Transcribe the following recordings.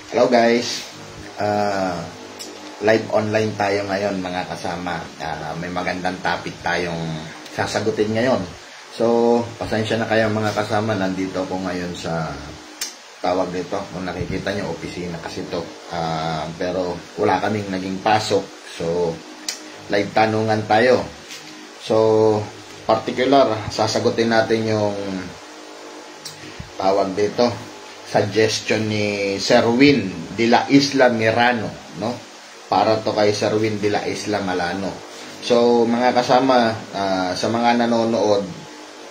Hello guys, live online tayo ngayon mga kasama. May magandang topic tayong sasagutin ngayon. So, pasensya na kayo mga kasama, nandito ako ngayon sa tawag dito. Kung nakikita nyo, opisina kasi to. Pero wala kaming naging pasok. So, live tanungan tayo. So, particular, sasagutin natin yung tawag dito, suggestion ni Sir Win de la Isla Mirano, no? Para to kay Sir Win de la Isla Malano. So, mga kasama, sa mga nanonood,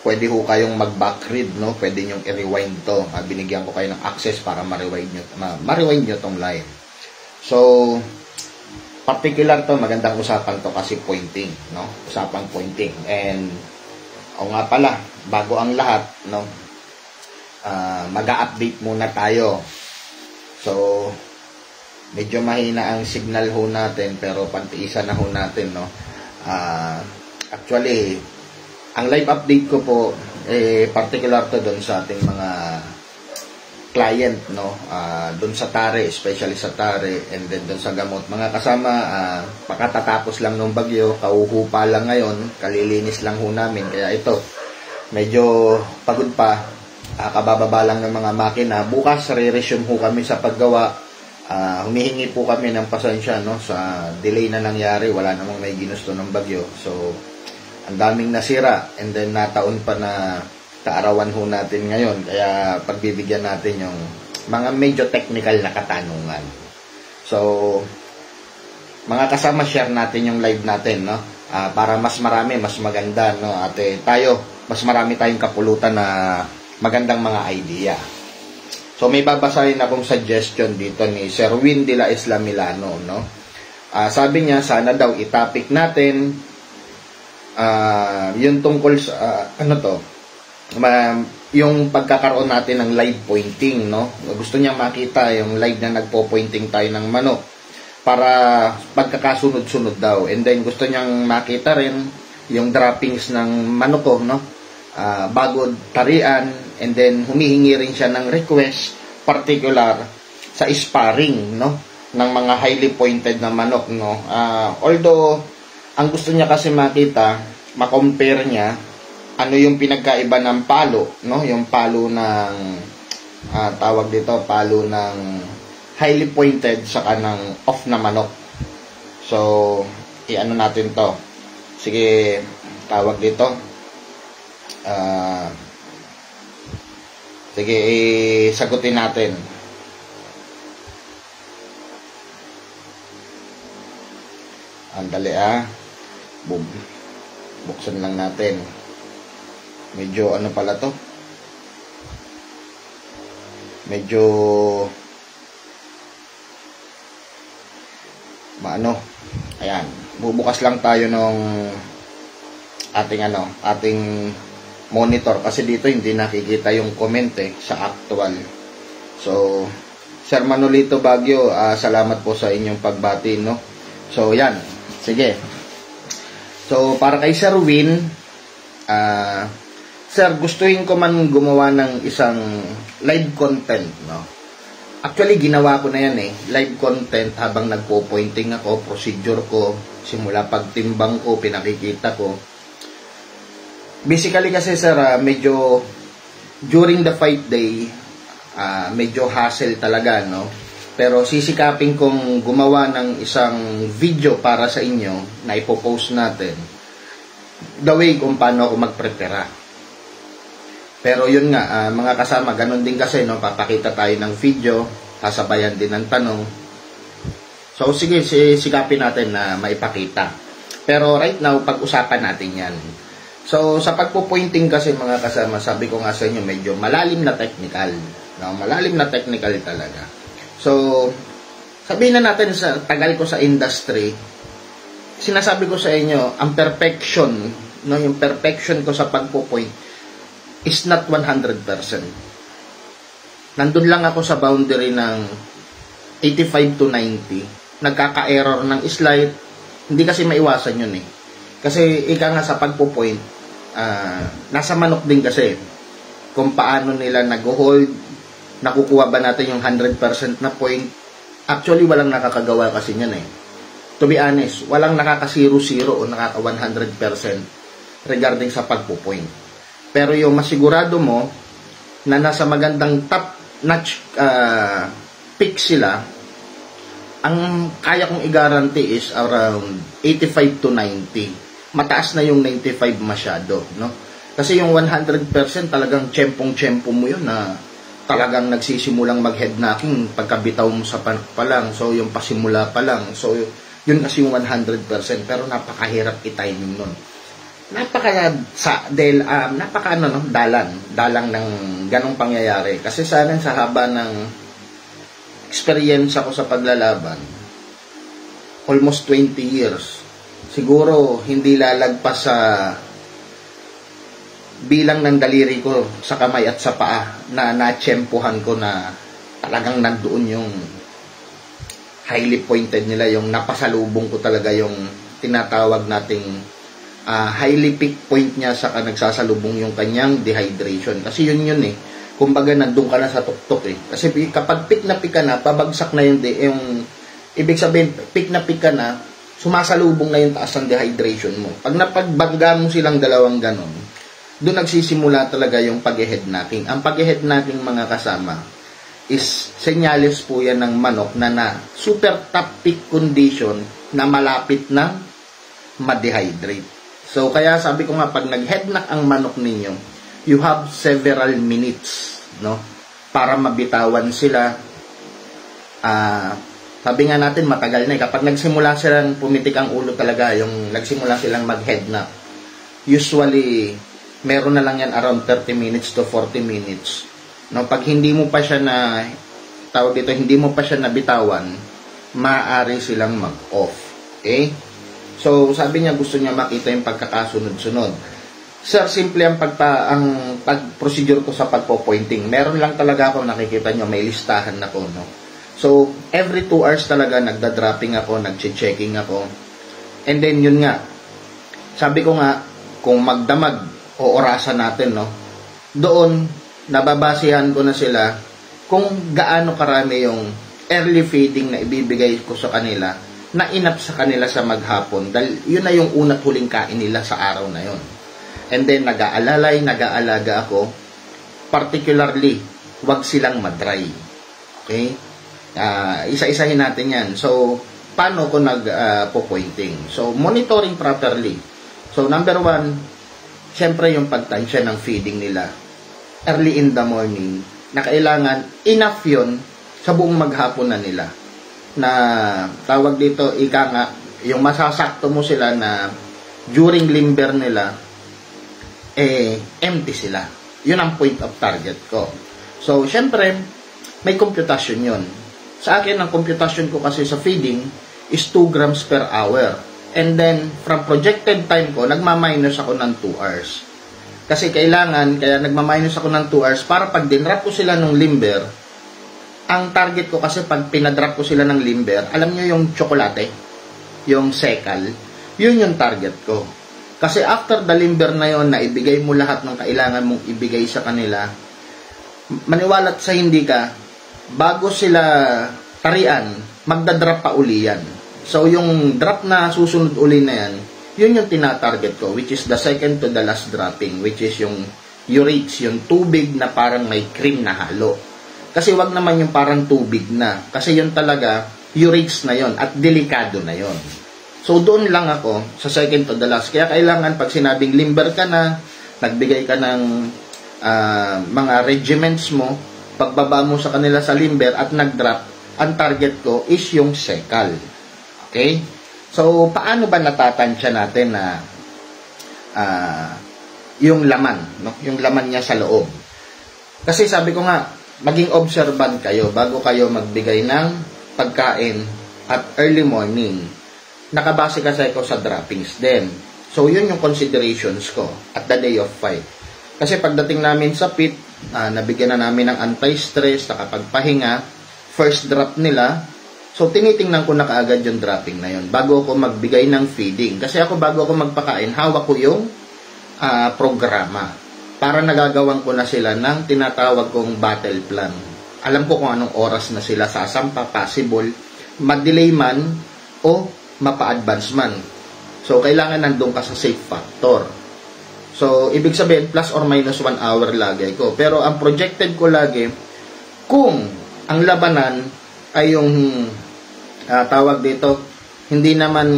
pwede ho kayong mag-backread, no? Pwede nyo i-rewind to. Binigyan ko kayo ng access para ma-rewind nyo tong live. So, particular to, magandang usapan to kasi pointing, no? Usapang pointing. And, o nga pala, bago ang lahat, no? Mag-a-update muna tayo. So, medyo mahina ang signal ho natin, pero pantiisan na ho natin, no? Actually, ang live update ko po, particular to doon sa ating mga client, no? Doon sa Tare, especially sa Tare, and then doon sa gamot. Mga kasama, pakatatapos lang ng bagyo, kauhupa lang ngayon, kalilinis lang ho namin, kaya ito, medyo pagod pa, kabababa lang ng mga makina. Bukas, re-resume ho kami sa paggawa. Humihingi po kami ng pasensya, no, sa delay na nangyari. Wala namang may ginusto ng bagyo. So, ang daming nasira, and then nataon pa na kaarawan ho natin ngayon, kaya pagbibigyan natin yung mga medyo technical na katanungan. So, mga kasama, share natin yung live natin, no? Para mas marami, mas maganda, no? At tayo, mas marami tayong kapulutan na magandang mga idea. So, may babasahin akong suggestion dito ni Sir Win de la Isla Milano, no? Sabi niya, sana daw i-topic natin yung tungkol sa, yung pagkakaroon natin ng live pointing, no? Gusto niya makita yung live na nagpo-pointing tayo ng manok para pagkakasunod-sunod daw. And then gusto niyang makita rin yung droppings ng manok ko, no? Bago tarian, and then humihingi rin siya ng request particular sa sparring, no? Ng mga highly pointed na manok, no? Although ang gusto niya kasi makita, ma-compare niya ano yung pinagkaiba ng palo, no? Yung palo ng tawag dito, palo ng highly pointed sa kanang off na manok. So, i-ano natin to. Sige, tawag dito. Sige, sagutin natin. Andali buksan lang natin. Medyo ano pala to? Medyo maano. Ayan, bubukas lang tayo nung ating monitor kasi dito hindi nakikita yung comment sa actual. So, Sir Manolito Baguio, salamat po sa inyong pagbati, no? So, yan. Sige. So, para kay Sir Win, Sir, gustuhin ko man gumawa ng isang live content, no? Actually, ginawa ko na yan live content habang nagpo-pointing ako, procedure ko, simula pagtimbang ko, pinakikita ko. Basically kasi, Sir, medyo during the fight day, medyo hassle talaga, no? Pero sisikapin kong gumawa ng isang video para sa inyo na ipopost natin. The way kung paano ako magprepara. Pero yun nga, mga kasama, ganun din kasi, no? Papakita tayo ng video, sasabayan din ng tanong. So, sige, sikapin natin na maipakita. Pero right now, pag-usapan natin yan. So, sa pagpo-pointing kasi, mga kasama, sabi ko nga sa inyo, medyo malalim na technical. No? Malalim na technical talaga. So, sabihin na natin, sa tagal ko sa industry, sinasabi ko sa inyo, ang perfection, no, yung perfection ko sa pagpo-point is not 100%. Nandun lang ako sa boundary ng 85 to 90. Nagkaka-error ng slide. Hindi kasi maiwasan yun Kasi ika nga sa pagpo-point, nasa manok din kasi kung paano nila nag-hold, nakukuha ba natin yung 100% na point? Actually, walang nakakagawa kasi niyan eh. To be honest, walang nakaka-0-0 o nakaka-100% regarding sa pagpo-point. Pero yung masigurado mo na nasa magandang top-notch pick sila, ang kaya kong i-guarantee is around 85 to 90. Mataas na yung 95 masyado, no? Kasi yung 100% talagang tsempong-tsempo mo yun na talagang nagsisimulang mag-head knocking pagkabitaw mo sa panak pa lang. So, yung pasimula pa lang. So, yun kasi yung 100%. Pero napakahirap i-timing nun. Dalang ng ganong pangyayari. Kasi sa akin, sa haba ng experience ako sa paglalaban, almost 20 years, siguro hindi lalagpas sa bilang ng daliri ko sa kamay at sa paa na natsyempohan ko na talagang nandoon yung highly pointed nila, yung napasalubong ko talaga yung tinatawag nating highly peak point niya sa nagsasalubong yung kanyang dehydration. Kasi yun eh. Kumbaga, nandun ka na sa tuktok eh. Kasi kapag pick na pick ka na, pabagsak na yung ibig sabihin, pick na pick ka na, sumasalubong na yung taas ng dehydration mo. Pag napagbangga mo silang dalawang ganon, doon nagsisimula talaga yung pag-head knocking. Ang pag-head knocking, mga kasama, is senyales po yan ng manok na super top peak condition na malapit na ma-dehydrate. So, kaya sabi ko nga, pag nag-head knock ang manok ninyo, you have several minutes, no, para mabitawan sila. Sabi nga natin, matagal na eh. Kapag nagsimula silang pumitik ang ulo talaga, yung nagsimula silang mag-head knock, usually, meron na lang yan around 30 minutes to 40 minutes. No, pag hindi mo pa siya hindi mo pa siya nabitawan, maaari silang mag-off. Okay? So, sabi niya, gusto niya makita yung pagkakasunod-sunod. Sir, simple ang pag-procedure ko sa pagpo-pointing. Meron lang talaga ako, nakikita nyo, may listahan ako, no? So, every 2 hours talaga, nagda-dropping ako, nag-checking ako. And then, yun nga, sabi ko nga, kung magdamag o orasan natin, no? Doon, nababasihan ko na sila kung gaano karami yung early feeding na ibibigay ko sa kanila na enough sa kanila sa maghapon. Dahil yun na yung una't huling kain nila sa araw na yun. And then, nag-aalaga ako. Particularly, wag silang madry. Okay? Isa-isahin natin yan. So, paano ko nag-pointing? So, monitoring properly. So, number 1, syempre yung pagtansya ng feeding nila. Early in the morning, na kailangan enough yun sa buong maghapon na nila. Na, tawag dito, ika nga, yung masasakto mo sila na during limber nila, empty sila. Yun ang point of target ko. So, syempre, may computation yun. Sa akin, ang computation ko kasi sa feeding is 2 grams per hour. And then, from projected time ko, nagmaminus ako ng 2 hours. Kasi kaya nagmaminus ako ng 2 hours para pag dinrap ko sila ng limber, ang target ko kasi pag pinadrop ko sila ng limber, alam nyo yung tsokolate, yung sekal, yun yung target ko. Kasi after the limber na yon na ibigay mo lahat ng kailangan mong ibigay sa kanila, maniwalat sa hindi ka, bago sila tarian, magdadrop pa uli yan. So, yung drop na susunod uli na yan, yun yung tinatarget ko, which is the second to the last dropping, which is yung urates, yung tubig na parang may cream na halo. Kasi wag naman yung parang tubig na. Kasi yun talaga, urates na yon at delikado na yon. So, doon lang ako sa second to the last. Kaya kailangan pag sinabing limber ka na, nagbigay ka ng mga regiments mo, pagbaba mo sa kanila sa limber at nag-drop, ang target ko is yung sekal. Okay? So, paano ba natatansya natin na yung laman, no? Yung laman niya sa loob? Kasi sabi ko nga, maging observant kayo bago kayo magbigay ng pagkain at early morning. Nakabase kasi ako sa droppings din. So, yun yung considerations ko at the day of fight. Kasi pagdating namin sa pit, nabigyan na namin ng anti-stress, nakapagpahinga, first drop nila, so tinitingnan ko na kaagad yung dropping na yun bago ako magbigay ng feeding. Kasi ako bago ako magpakain, hawak ko yung programa para nagagawan ko na sila ng tinatawag kong battle plan. alam ko kung anong oras na sila sasampa, possible, mag-delay man o mapa-advance man. So, kailangan nandun ka sa safe factor. So, ibig sabihin, plus or minus 1 hour lagi ko. Pero, ang projected ko lagi, kung ang labanan ay yung tawag dito, hindi naman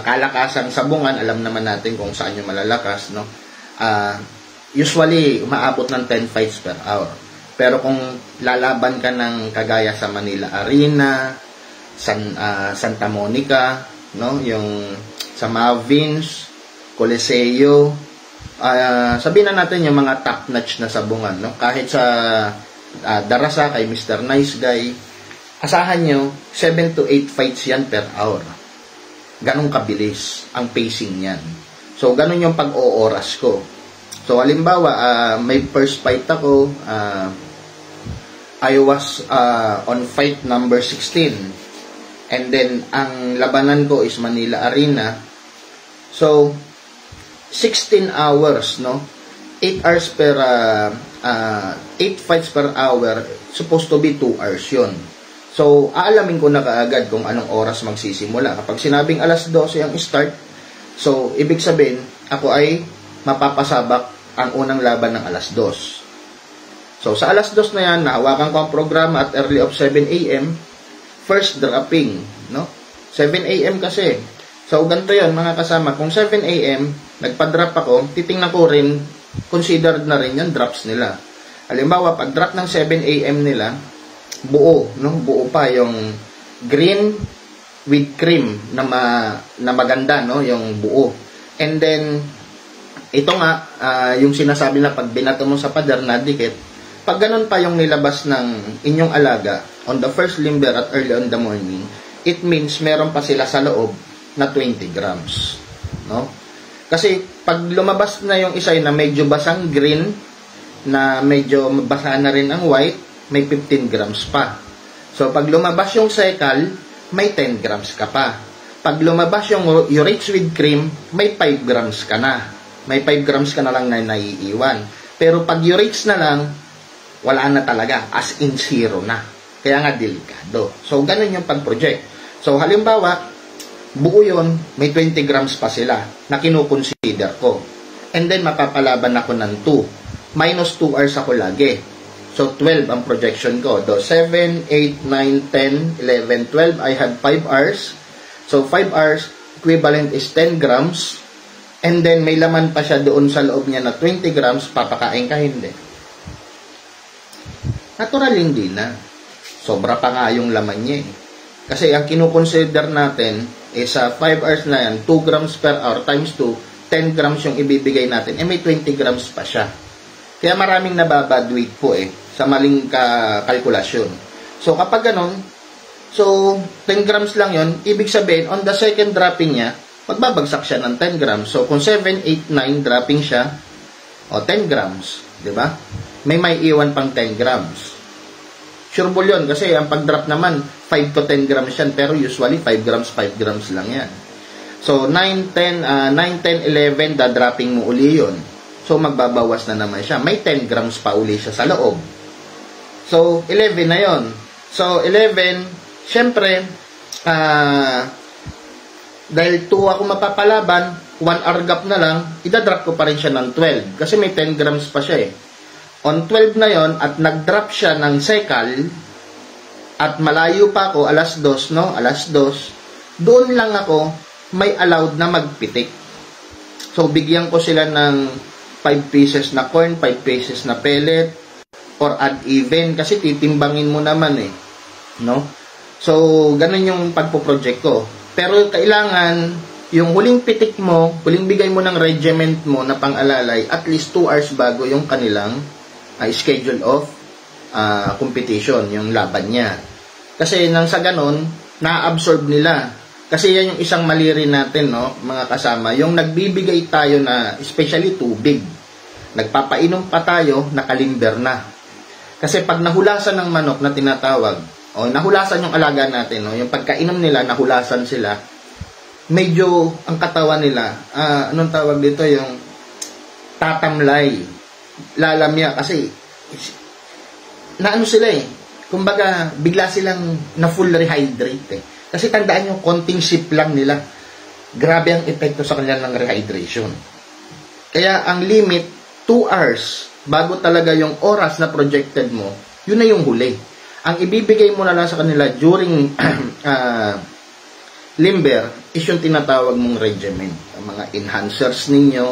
kalakasang sabungan, alam naman natin kung saan yung malalakas, no? Usually, umaabot ng 10 fights per hour. Pero kung lalaban ka ng kagaya sa Manila Arena, Santa Monica, no? Yung sa Mavins, Coliseo, sabihin na natin yung mga top-notch na sabungan, no? Kahit sa Darasa, kay Mr. Nice Guy, asahan nyo, 7 to 8 fights yan per hour. Ganong kabilis ang pacing yan. So, ganon yung pag-ooras ko. So, halimbawa, may first fight ako, I was on fight number 16. And then, ang labanan ko is Manila Arena. So, 16 hours, no? 8 hours per, 8 fights per hour, supposed to be 2 hours yun. So, aalamin ko na kaagad kung anong oras magsisimula. Kapag sinabing alas 12 ang start, so, ibig sabihin, ako ay mapapasabak ang unang laban ng alas 2. So, sa alas 2 na yan, nahawakan ko ang programa at early of 7 a.m., first dropping, no? 7 a.m. kasi. So, ganito yun, mga kasama. Kung 7 a.m., nagpa-drop ako, titingnan ko rin, considered na rin yung drops nila. Halimbawa, pag drop ng 7 a.m. nila, buo, no? Buo pa yung green with cream na maganda, no? Yung buo. And then, ito nga, yung sinasabi na pag binato mo sa pader na dikit, pag ganun pa yung nilabas ng inyong alaga on the first limber at early on the morning, it means meron pa sila sa loob na 20 grams, no? Kasi pag lumabas na yung isa na medyo basang green, na medyo basa na rin ang white, may 15 grams pa. So, pag lumabas yung sekal, may 10 grams ka pa. Pag lumabas yung urates with cream, may 5 grams ka na. May 5 grams ka na lang na naiiwan. Pero pag urates na lang, wala na talaga. As in zero na. Kaya nga delikado. So, ganun yung pag-project. So, halimbawa, buo yun, may 20 grams pa sila na kinukonsider ko. And then, mapapalaban ako ng 2. Minus 2 hours ako lagi. So, 12 ang projection ko. Do 7, 8, 9, 10, 11, 12. I had 5 hours. So, 5 hours, equivalent is 10 grams. And then, may laman pa siya doon sa loob niya na 20 grams. Papakain ka, hindi. Natural, hindi na. Sobra pa nga yung laman niya. Kasi, ang kinukonsider natin is sa 5 hours na yan, 2 grams per hour times 2, 10 grams yung ibibigay natin. Eh, may 20 grams pa siya. Kaya maraming nababad weight po sa maling kalkulasyon. So, kapag ganun, so, 10 grams lang yon, ibig sabihin, on the second dropping niya, magbabagsak siya ng 10 grams. So, kung 7, 8, 9 dropping siya, 10 grams, di ba? May iwan pang 10 grams. Sure ball yun, kasi ang pag-drop naman, 5 to 10 grams yan, pero usually 5 grams lang yan. So, 9, 10, 11, da-dropping mo uli yun. So, magbabawas na naman siya. May 10 grams pa uli siya sa loob. So, 11 na yon. So, 11, syempre, dahil 2 ako mapapalaban, 1 hour gap na lang, idadrop ko pa rin siya ng 12. Kasi may 10 grams pa siya On 12 na yon at nag-drop siya ng sekal, at malayo pa ako, alas 2, no? Alas 2, doon lang ako may allowed na magpitik. So, bigyan ko sila ng 5 pieces na corn, 5 pieces na pellet, or add even, kasi titimbangin mo naman no? So, ganun yung pagpo-project ko. Pero kailangan, yung huling pitik mo, huling bigay mo ng regiment mo na pang-alalay, at least 2 hours bago yung kanilang schedule of competition, yung laban niya. Kasi nang sa ganun, na-absorb nila. Kasi yan yung isang mali rin natin, no, mga kasama. Yung nagbibigay tayo na, especially tubig. Nagpapainom pa tayo, nakalimber na. Kasi pag nahulasan ng manok na tinatawag, o nahulasan yung alaga natin, no, yung pagkainom nila, nahulasan sila, medyo ang katawan nila, anong tawag dito, yung tatamlay. Lalamya kasi na ano sila eh, kumbaga, bigla silang na full rehydrate eh. Kasi tandaan nyo, konting sip lang nila. Grabe ang epekto sa kanila ng rehydration. Kaya ang limit, 2 hours, bago talaga yung oras na projected mo, yun na yung huli. Ang ibibigay mo na lang sa kanila during limber is yung tinatawag mong regimen. Ang mga enhancers ninyo.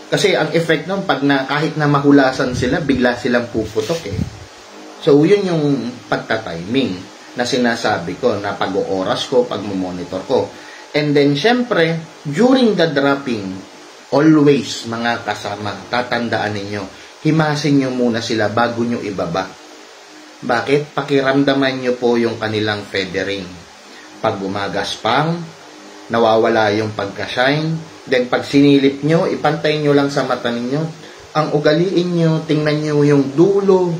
Kasi ang effect nun, kahit na mahulasan sila, bigla silang puputok eh. So, yun yung pagta-timing na sinasabi ko, na pag-ooras ko, pag-monitor ko. And then, syempre, during the dropping, always, mga kasama, tatandaan ninyo, himasin nyo muna sila bago nyo ibaba. Bakit? Pakiramdaman nyo po yung kanilang feathering. Pag gumagaspang, nawawala yung pagka-shine. Then, pag sinilip nyo, ipantay nyo lang sa mata ninyo. Ang ugaliin nyo, tingnan nyo yung dulo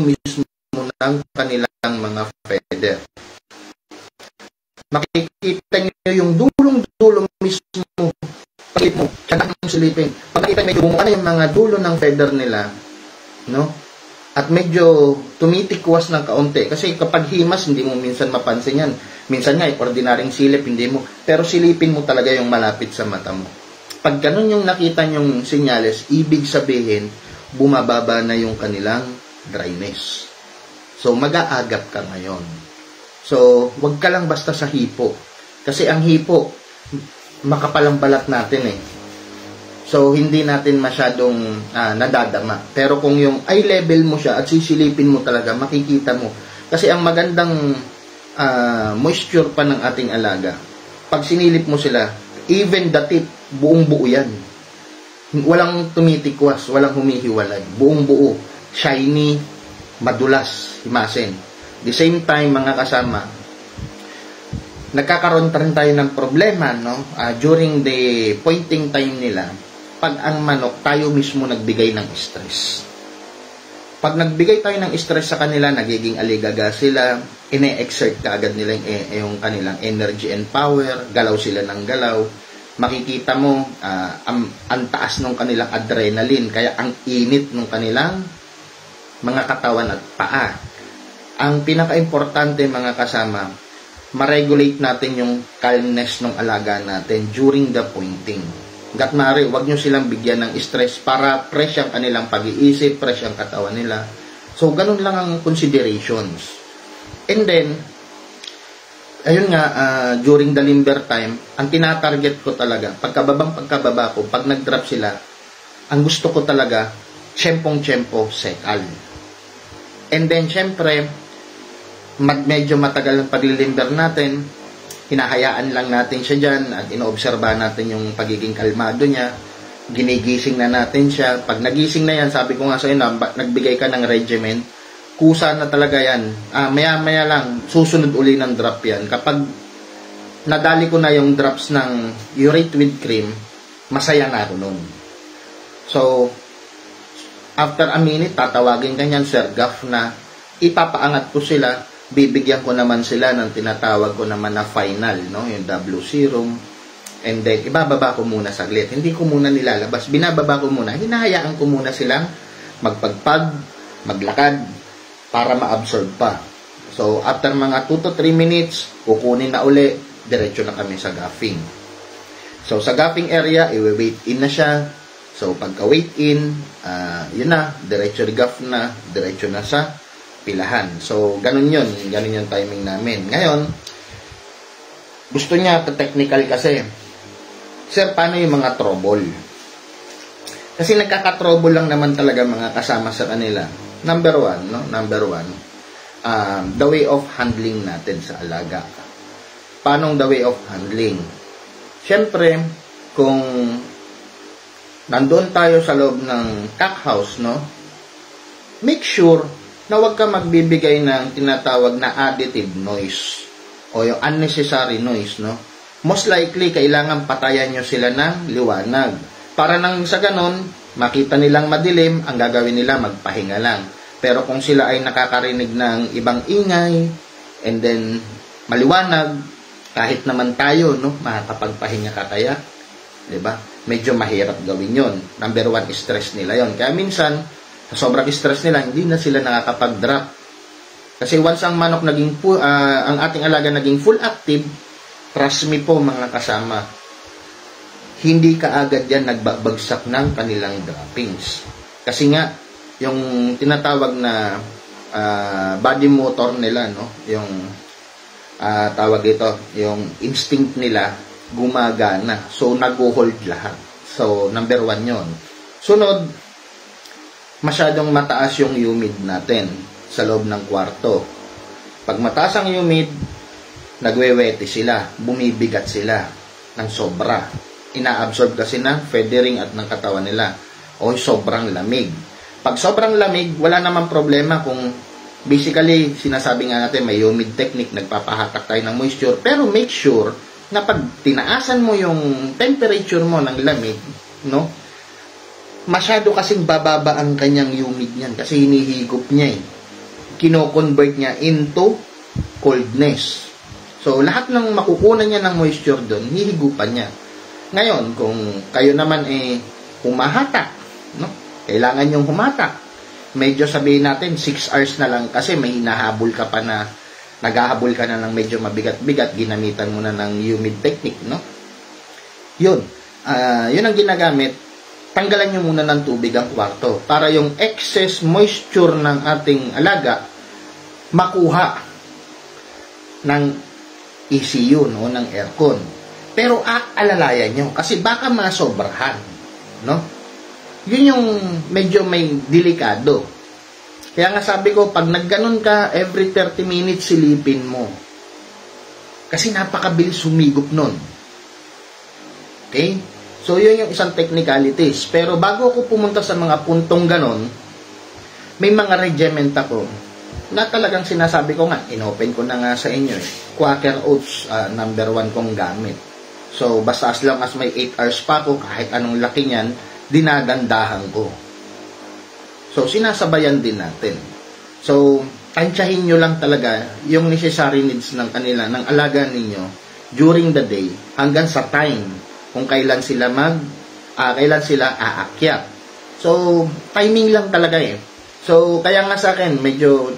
mismo ng kanilang mga feather. Makikita nyo yung dulong mismo. Pagkita mo, tsaka yung silipin. Pag nakita medyo bumuka na yung mga dulo ng feather nila, no? At medyo tumitikwas ng kaunti. Kasi kapag himas, hindi mo minsan mapansin yan. Minsan nga, ordinaryong silip, hindi mo. Pero silipin mo talaga yung malapit sa mata mo. Pag ganun yung nakita nyong senyales, ibig sabihin, bumababa na yung kanilang dryness. So, mag-aagap ka ngayon. So, wag ka lang basta sa hipo. Kasi ang hipo, makapalang balat natin eh. So, hindi natin masyadong nadadama. Pero kung yung eye level mo siya at sisilipin mo talaga, makikita mo. Kasi ang magandang moisture pa ng ating alaga, pag sinilip mo sila, even the tip, buong-buo yan. Walang tumitikwas, walang humihiwalay. Buong-buo, shiny, madulas, himasin. The same time, mga kasama, nagkakaroon rin tayo ng problema, no? During the pointing time nila, pag ang manok, tayo mismo nagbigay ng stress. Pag nagbigay tayo ng stress sa kanila, nagiging aligaga sila, ine-exert kaagad nila yung kanilang energy and power, galaw sila ng galaw. Makikita mo, ang taas ng kanilang adrenaline, kaya ang init ng kanilang mga katawan at paa. Ang pinaka-importante, mga kasama, ma-regulate natin yung calmness ng alaga natin during the pointing. Hangga't maaari, huwag nyo silang bigyan ng stress para fresh ang kanilang pag-iisip, fresh ang katawan nila. So, ganun lang ang considerations. And then, ayun nga, during the limber time, ang tinatarget ko talaga, pagkababa ko, pag nag-drop sila, ang gusto ko talaga, tiyempong-tiyempo, sekal. And then, syempre, medyo matagal ang paglilimber natin, hinahayaan lang natin siya dyan, at inoobserba natin yung pagiging kalmado niya, ginigising na natin siya. Pag nagising na yan, sabi ko nga sa inyo, nagbigay ka ng regimen, kusa na talaga yan. Maya-maya lang, susunod uli ng drop yan. Kapag nadali ko na yung drops ng urate with cream, masaya na ako nun. So, after a minute, tatawagin kanyan, Sir Gaff, na ipapaangat ko sila, bibigyan ko naman sila ng tinatawag ko naman na final, no? Yung W serum. And then, ibababa ko muna saglit. Hindi ko muna nilalabas. Binababa ko muna. Hinahayaan ko muna silang magpagpag, maglakad, para ma-absorb pa. So, after mga 2 to 3 minutes, kukunin na uli, diretso na kami sa gaffing. So, sa gaffing area, i-weight in na siya. So, pagka-weight in, yun na, diretso gaff na, diretso na sa pilahan. So, ganun yun. Ganun yung timing namin. Ngayon, gusto niya, technical kasi, Sir, paano yung mga trouble? Kasi nagkaka-trouble lang naman talaga mga kasama sa kanila. Number one, the way of handling natin sa alaga. Paano the way of handling? Siyempre, kung nandoon tayo sa loob ng cock house, no? Make sure na huwag ka magbibigay ng tinatawag na additive noise o yung unnecessary noise, no? Most likely, kailangan patayan nyo sila ng liwanag. Para nang sa ganon, makita nilang madilim, ang gagawin nila, magpahinga lang. Pero kung sila ay nakakarinig ng ibang ingay, and then maliwanag, kahit naman tayo, no, makakapagpahinga ka kaya, diba? Medyo mahirap gawin yon. Number one, stress nila yon. Kaya minsan, Sa sobrang stress nila, hindi na sila nakakapag-drop. Kasi once ang manok naging ang ating alaga naging full active, trust me po mga kasama, hindi kaagad yan nagbabagsak ng kanilang droppings. Kasi nga, yung tinatawag na body motor nila, no? Yung tawag ito, yung instinct nila, gumagana. So, nag-hold lahat. So, number 1 yon. Sunod, masyadong mataas yung humid natin sa loob ng kwarto. Pag mataas ang humid, nagwewete sila, bumibigat sila ng sobra. Ina-absorb kasi ng feathering at ng katawan nila. O sobrang lamig. Pag sobrang lamig, wala namang problema kung basically, sinasabi nga natin, may humid technique, nagpapahatak tayo ng moisture. Pero make sure na pag tinaasan mo yung temperature mo ng lamig, no? Masyado kasing bababa ang kanyang humid niyan kasi hinihigop niya eh. Kino-convert niya into coldness. So, lahat ng makukunan niya ng moisture doon, hihigupan niya. Ngayon, kung kayo naman humahatak, no? Kailangan yung humatak. Medyo sabihin natin, 6 hours na lang kasi may hinahabol ka pa na, naghahabol ka na ng medyo mabigat-bigat, ginamitan mo na ng humid technique, no? Yun. Yun ang ginagamit. Tanggalan nyo muna ng tubig ang kwarto para yung excess moisture ng ating alaga makuha ng ECU, no, ng aircon. Pero alalayan nyo kasi baka masobrahan, no? Yun yung medyo may delikado. Kaya nga sabi ko, pag nagganon ka, every 30 minutes silipin mo. Kasi napakabilis humigop nun. Okay? So, yun yung isang technicalities. Pero bago ako pumunta sa mga puntong ganon, may mga regiment ako na talagang sinasabi ko nga, inopen ko na nga sa inyo Quaker Oats, number 1 kong gamit. So, basta as long as may 8 hours pa ako, kahit anong laki niyan, dinagandahan ko. So, sinasabayan din natin. So, tansyahin nyo lang talaga yung necessary needs ng kanila, ng alaga ninyo during the day hanggang sa time kung kailan sila kailan sila aakyat. So, timing lang talaga eh. So, kaya nga sa akin, medyo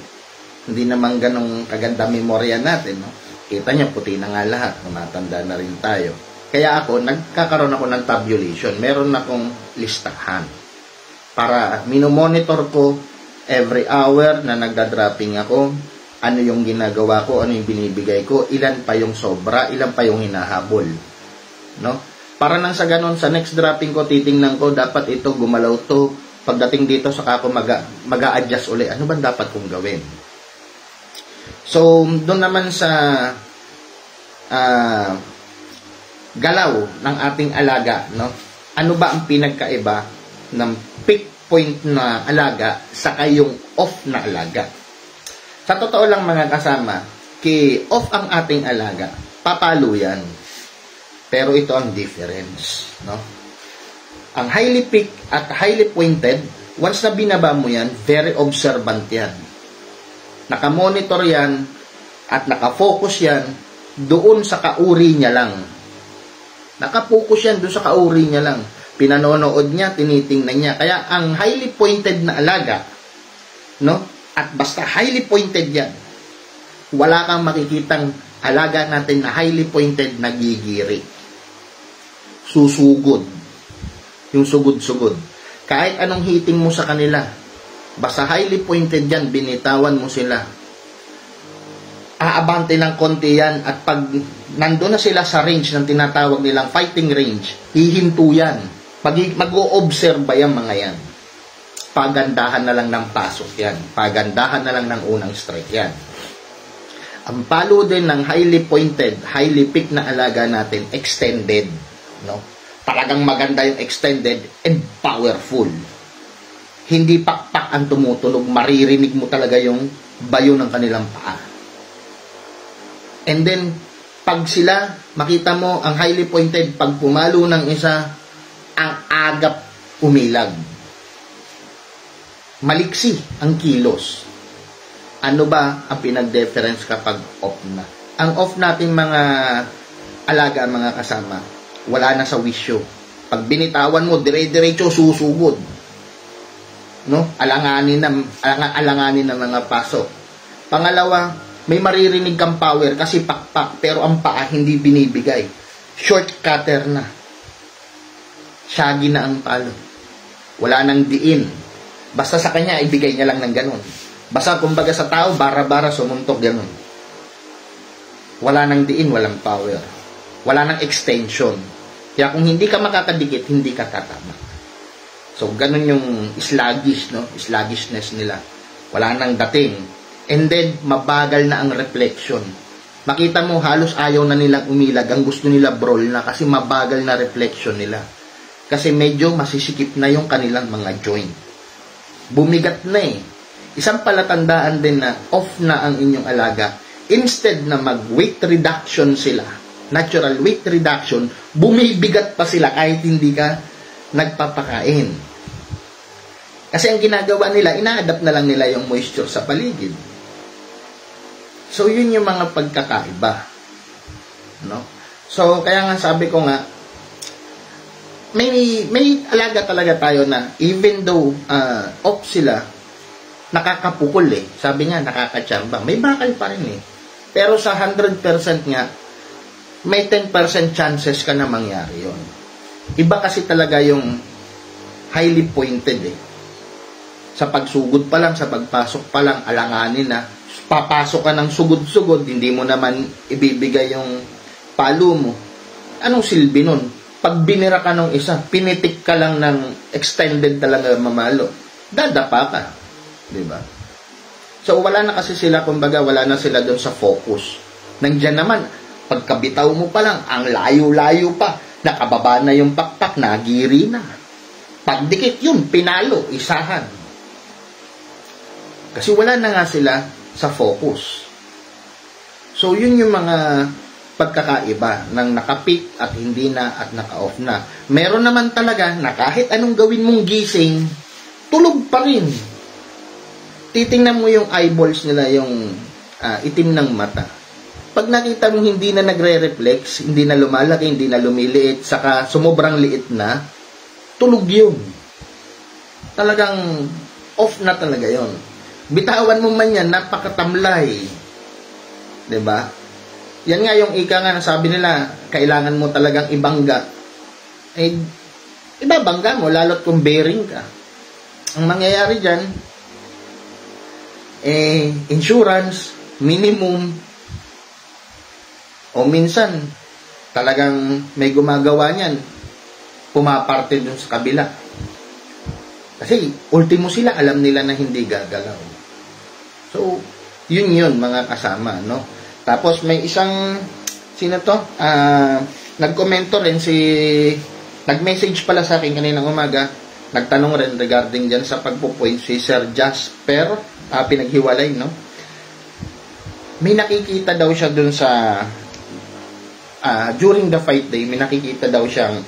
hindi naman ganong kaganda memorya natin, no? Kita niyo, puti na nga lahat, tumatanda na rin tayo. Kaya ako, nagkakaroon ako ng tabulation. Meron akong listahan. Para minomonitor ko every hour na nagda-dropping ako, ano yung ginagawa ko, ano yung binibigay ko, ilan pa yung sobra, ilan pa yung hinahabol. No? Para nang sa ganun, sa next dropping ko, titingnan ko, dapat ito, gumalaw to. Pagdating dito, saka ako mag-a-adjust uli. Ano ba dapat kong gawin? So, doon naman sa galaw ng ating alaga, no? Ano ba ang pinagkaiba ng peak point na alaga sa kayong off na alaga? Sa totoo lang mga kasama, off ang ating alaga, papalo yan. Pero ito ang difference, no? Ang highly peak at highly pointed, once na binaba mo yan, very observant yan. Nakamonitor yan at nakafocus yan doon sa kauri niya lang. Nakapokus yan doon sa kauri niya lang. Pinanonood niya, tinitingnan niya. Kaya ang highly pointed na alaga, no? At basta highly pointed yan, wala kang makikitang alaga natin na highly pointed na gigiri. Susugod. Yung sugod-sugod. Kahit anong hitting mo sa kanila, basta highly pointed yan, binitawan mo sila. Aabante ng konti yan at pag nandun na sila sa range ng tinatawag nilang fighting range, hihinto yan. Mag-o-observe yan mga yan. Pagandahan na lang ng pasok yan. Pagandahan na lang ng unang strike yan. Ang palo din ng highly pointed, highly peak na alaga natin, extended. No? Talagang maganda yung extended and powerful. Hindi pakpak ang tumutunog, maririnig mo talaga yung bayo ng kanilang paa. And then, pag sila, makita mo ang highly pointed, pag pumalo ng isa, ang agap umilag. Maliksi ang kilos. Ano ba ang pinag-difference kapag off na? Ang off natin mga alaga, mga kasama, wala na sa wisyo. Pag binitawan mo, dire-diretso susugod. no? Alanganin ng mga pasok. Pangalawa, may maririnig kang power kasi pakpak, pero ang paa hindi binibigay. Shortcutter na. Shaggy na ang palo. Wala nang diin. Basta sa kanya, ibigay niya lang ng ganun. Basta kumbaga sa tao, bara-bara, sumuntok ganun. Wala nang diin, walang power. Wala nang extension. Kaya kung hindi ka makakadikit, hindi ka tatama. So, ganun yung sluggish, no? Sluggishness nila. Wala nang dating. And then, mabagal na ang reflection. Makita mo, halos ayaw na nilang umilag. Ang gusto nila brawl na kasi mabagal na reflection nila. Kasi medyo masisikip na yung kanilang mga joint. Bumigat na eh. Isang palatandaan din na off na ang inyong alaga. Instead na mag-weight reduction sila, natural weight reduction, bumibigat pa sila kahit hindi ka nagpapakain. Kasi ang ginagawa nila, ina-adapt na lang nila yung moisture sa paligid. So, yun yung mga pagkakaiba. No? So, kaya nga sabi ko nga, may alaga talaga tayo na even though off sila, nakakapukol eh. Sabi nga, nakakatsamba. May bakal pa rin eh. Pero sa 100% nga, may 10% chances ka na mangyari yon. Iba kasi talaga yung highly pointed eh. Sa pagsugod pa lang, sa pagpasok pa lang, alanganin na. Papasok ka ng sugod-sugod, hindi mo naman ibibigay yung palo mo. Anong silbi nun? Pag binira ka ng isa, pinitik ka lang ng extended talaga mamalo. Dadapa ka. Diba? So, wala na kasi sila, kumbaga, wala na sila doon sa focus. Nandiyan naman, pagkabitaw mo pa lang, ang layo-layo pa, nakababa na yung pakpak, nagiri na. Pagdikit yun, pinalo, isahan. Kasi wala na nga sila sa focus. So, yun yung mga pagkakaiba ng nakapik at hindi na at naka-off na. Meron naman talaga na kahit anong gawin mong gising, tulog pa rin. Titingnan mo yung eyeballs nila, yung itim ng mata. Pag nakita mo hindi na nagre-reflex, hindi na lumalaki, hindi na lumiliit, saka sumobrang liit na, tulog yun. Talagang off na talaga yun. Bitawan mo man yan, napakatamlay. Diba? Yan nga yung ika nga, sabi nila, kailangan mo talagang ibangga. Eh, ibabangga mo, lalo't kung bearing ka. Ang mangyayari dyan, insurance, minimum, o minsan, talagang may gumagawa niyan, pumaparte dun sa kabila. Kasi, ultimo sila, alam nila na hindi gagalaw. So, yun mga kasama, no? Tapos, may isang, sino to? Nagkomento rin nag-message pala sa akin kaninang umaga, nagtanong rin regarding dyan sa pagpupoint, si Sir Jasper, pinaghiwalay, no? May nakikita daw siya dun sa, during the fight day, may nakikita daw siyang,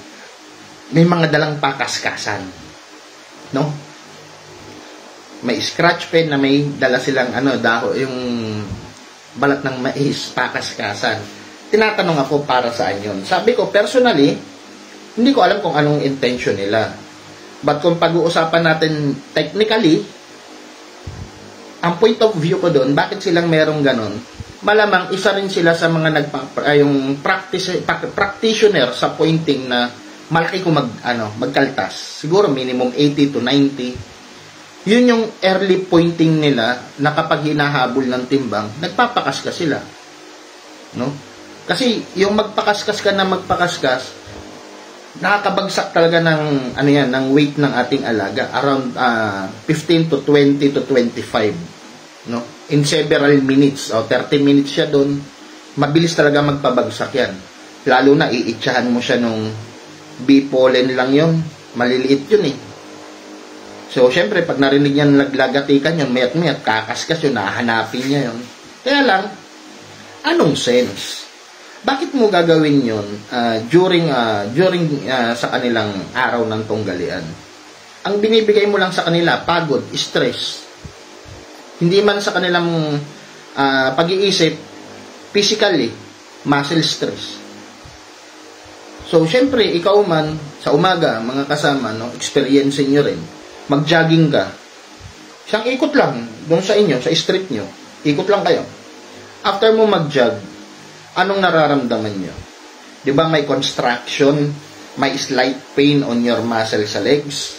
may mga dalang pakaskasan, no? May scratch pen na may dala silang yung balat ng mais, pakaskasan. Tinatanong ako para saan yun. Sabi ko, personally, hindi ko alam kung anong intention nila. But kung pag-uusapan natin technically, ang point of view ko doon, bakit silang merong ganon? Malamang isa rin sila sa mga yung practitioner sa pointing na malaki kung magkaltas. Siguro minimum 80 to 90. Yun yung early pointing nila na kapag hinahabol ng timbang, nagpapakaskas sila. No? Kasi yung magpakaskas ka na magpakaskas, nakakabagsak talaga ng ng weight ng ating alaga around 15 to 20 to 25, no? In several minutes o 30 minutes siya doon, mabilis talaga magpabagsak yan. Lalo na iitsahan mo siya nung bee pollen lang yon, maliliit yun eh. So, syempre, pag narinig niya naglagatikan yun, mayat-mayat, kakaskas yun, nahanapin niya yun. Kaya lang, anong sense? Bakit mo gagawin yun during sa kanilang araw ng tunggalian? Ang binibigay mo lang sa kanila, pagod, stress. Hindi man sa kanilang pag-iisip, physically, muscle stress. So, syempre, ikaw man, sa umaga, mga kasama, no, experience nyo rin, mag-jogging ka, Isang ikot lang doon sa inyo, sa street nyo. Ikot lang kayo. After mo mag-jog, anong nararamdaman nyo? Di ba may construction, may slight pain on your muscle sa legs?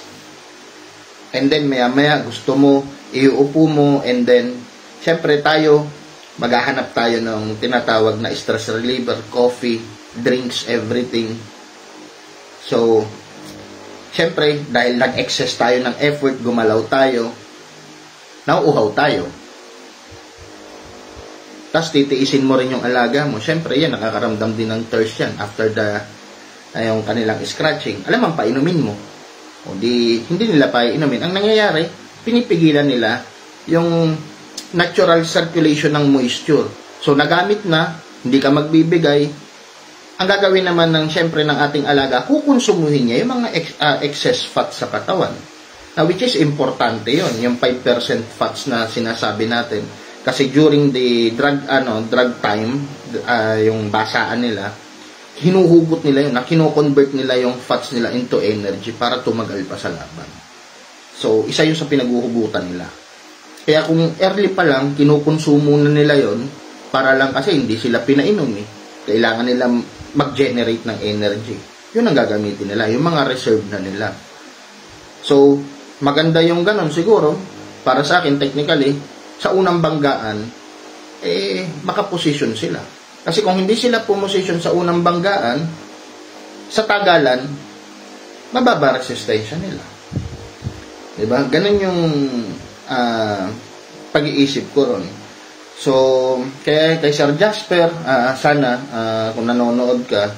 And then maya-maya gusto mo, iuupo mo, and then, syempre tayo, maghahanap tayo ng tinatawag na stress reliever, coffee, drinks, everything. So, syempre, dahil nag-excess tayo ng effort, gumalaw tayo, nauuhaw tayo. Tapos titiisin mo rin yung alaga mo. Syempre, yan, nakakaramdam din ng thirst yan after yung kanilang scratching. Alam mo, painumin mo. O di, hindi nila painumin. Ang nangyayari, pinipigilan nila yung natural circulation ng moisture. So, nagamit na, hindi ka magbibigay. Ang gagawin naman ng, syempre, ng ating alaga, kukonsumuhin niya yung mga excess fat sa katawan. Now, which is importante yon, yung 5% fats na sinasabi natin. Kasi during the drug time, yung basaan nila, hinuhugot nila yun, kino-convert nila yung fats nila into energy para tumagal pa sa laban. So, isa yun sa pinaghuhugutan nila. Kaya kung early pa lang, kinukonsumo na nila yon para lang kasi hindi sila pinainom eh. Kailangan nila mag-generate ng energy. Yun ang gagamitin nila, yung mga reserve na nila. So, maganda yung ganon siguro, para sa akin, technically, sa unang banggaan, makaposisyon sila. Kasi kung hindi sila pumosisyon sa unang banggaan, sa tagalan, mababa resistensya nila. Diba? Ganun yung pag-iisip ko ron. So, kaya kay Sir Jasper, sana, kung nanonood ka,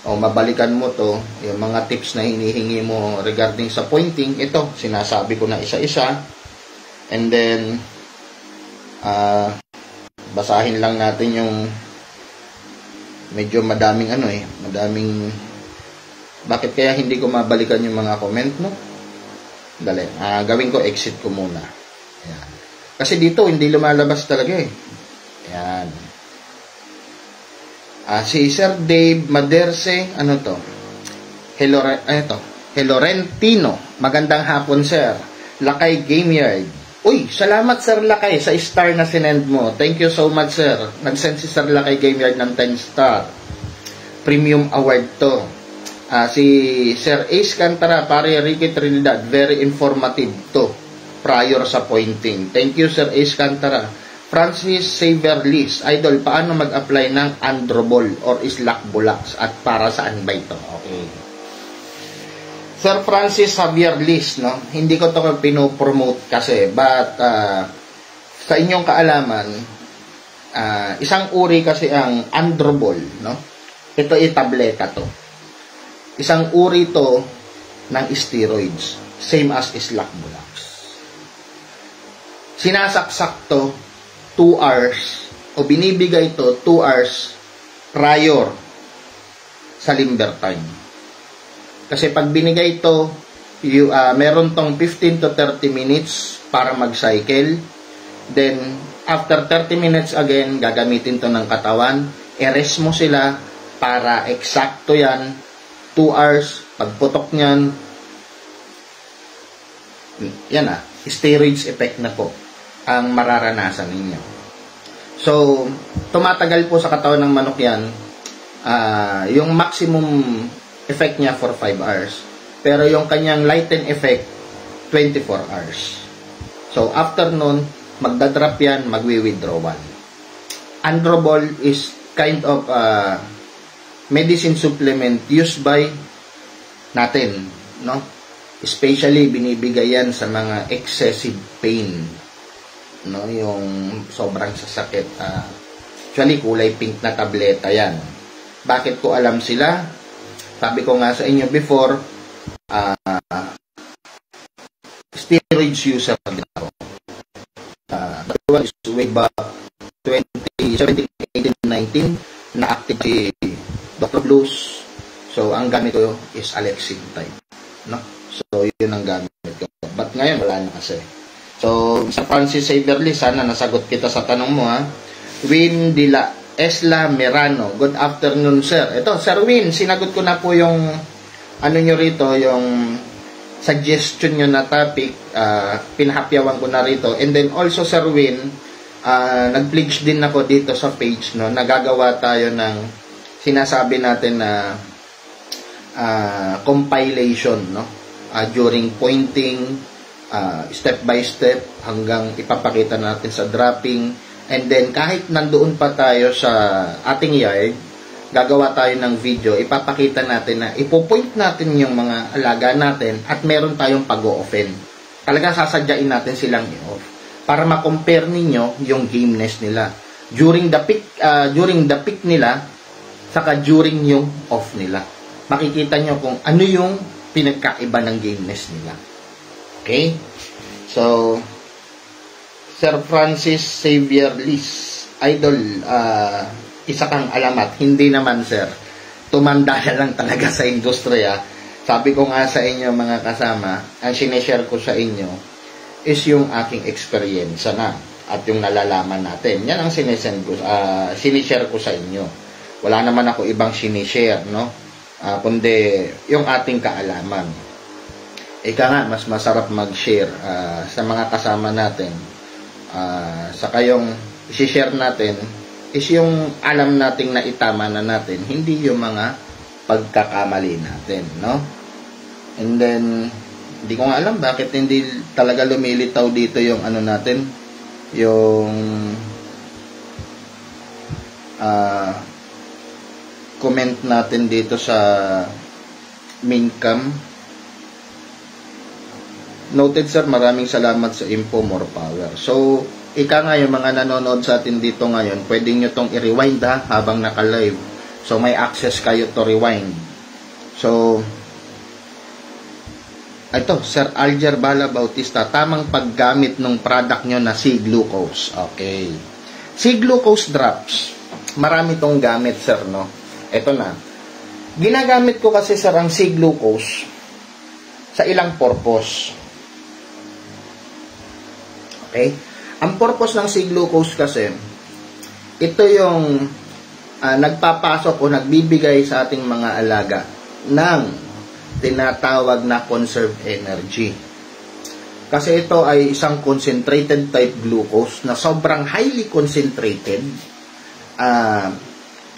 o mabalikan mo to, yung mga tips na hinihingi mo regarding sa pointing, ito, sinasabi ko na isa-isa. And then, basahin lang natin yung medyo madaming madaming bakit kaya hindi ko mabalikan yung mga comment, no? Dali, gawin ko exit ko muna. Ayan. Kasi dito hindi lumalabas talaga eh. Ayan. Si Sir Dave Maderse, ano to? Helorentino. Magandang hapon, Sir. Lakay Game Yard. Uy, salamat Sir Lakay sa star na sinend mo. Thank you so much, Sir. Nag-send si Sir Lakay Game Yard ng 10 star. Premium award to. Si Sir Ace Cantara, pare Ricky Trinidad, very informative to. Prior sa pointing. Thank you, Sir Ace Cantara. Francis Xavier Liz, Idol, paano mag-apply ng Androbol or Islak Bulax at para saan ba ito? Okay. Sir Francis Xavier Liz, no? Hindi ko ito pinopromote kasi, but sa inyong kaalaman, isang uri kasi ang Androbol, no? Ito ay tableta to. Isang uri to ng steroids, same as Islak Bulax. Sinasaksak to 2 hours o binibigay to 2 hours prior sa limber time. Kasi pag binigay ito, meron tong 15 to 30 minutes para mag-cycle. Then, after 30 minutes again, gagamitin to ng katawan. I-rest mo sila para eksakto yan. 2 hours, pagputok niyan, yan steroids effect na po ang mararanasan ninyo. So, tumatagal po sa katawan ng manok yan. Yung maximum effect niya for 5 hours. Pero yung kanyang lighten effect, 24 hours. So, after nun, magdadrop yan, magwi-withdrawal. Androbol is kind of medicine supplement used by natin, no? Especially, binibigay yan sa mga excessive pain, no? Yung sobrang sasakit. Actually, kulay pink na tableta yan. Bakit ko alam sila? Sabi ko nga sa inyo before, steroids user din ako. That one is way back 2017, 18, 19, na-active si Dr. Blues. So, ang gamit ko is Alexin type. No? So, yun ang gamit ko. But ngayon, wala na kasi. So, sa Francis Xaverly, sana nasagot kita sa tanong mo, ha? Win Dila Esla Merano. Good afternoon, sir. Ito, Sir Win, sinagot ko na po yung ano nyo rito, yung suggestion nyo na topic, pinahapyawan ko na rito. And then also, Sir Win, nag-pledge din ako dito sa page, no, nagagawa tayo ng sinasabi natin na compilation, no, during pointing, step by step, hanggang ipapakita natin sa dropping. And then, kahit nandoon pa tayo sa ating yard, gagawa tayo ng video, ipapakita natin na ipopoint natin yung mga alaga natin at meron tayong pag-o-offend. Talagang sasadyain natin silang i-off para ma-compare ninyo yung gameness nila during the peak nila saka during yung off nila. Makikita nyo kung ano yung pinagkaiba ng gameness nila. Okay? So, Sir Francis Xavier Liz, Idol, isa kang alamat. Hindi naman, sir. Tumanda na lang talaga sa industriya. Sabi ko nga sa inyo, mga kasama, ang sineshare ko sa inyo is yung aking experience na at yung nalalaman natin. Yan ang sinishare ko sa inyo. Wala naman ako ibang sinishare, no? Kundi yung ating kaalaman. Ika nga, mas masarap mag-share sa mga kasama natin. Sa kayong isi-share natin is yung alam nating na itama na natin, hindi yung mga pagkakamali natin, no? And then, hindi ko nga alam bakit hindi talaga lumilitaw dito yung ano natin, yung comment natin dito sa main cam. Noted, sir, maraming salamat sa info, more power. So, ika nga yung mga nanonood sa atin dito ngayon, pwede nyo tong i-rewind habang naka-live. So, may access kayo to rewind. So, ito, Sir Alger Bala Bautista, tamang paggamit ng product nyo na C-glucose. Okay. C-glucose drops. Marami tong gamit, sir, no? Ito na. Ginagamit ko kasi, sir, ang C-glucose sa ilang purpose. Okay? Ang purpose ng C-glucose kasi, ito yung nagpapasok o nagbibigay sa ating mga alaga ng tinatawag na conserved energy. Kasi ito ay isang concentrated type glucose na sobrang highly concentrated.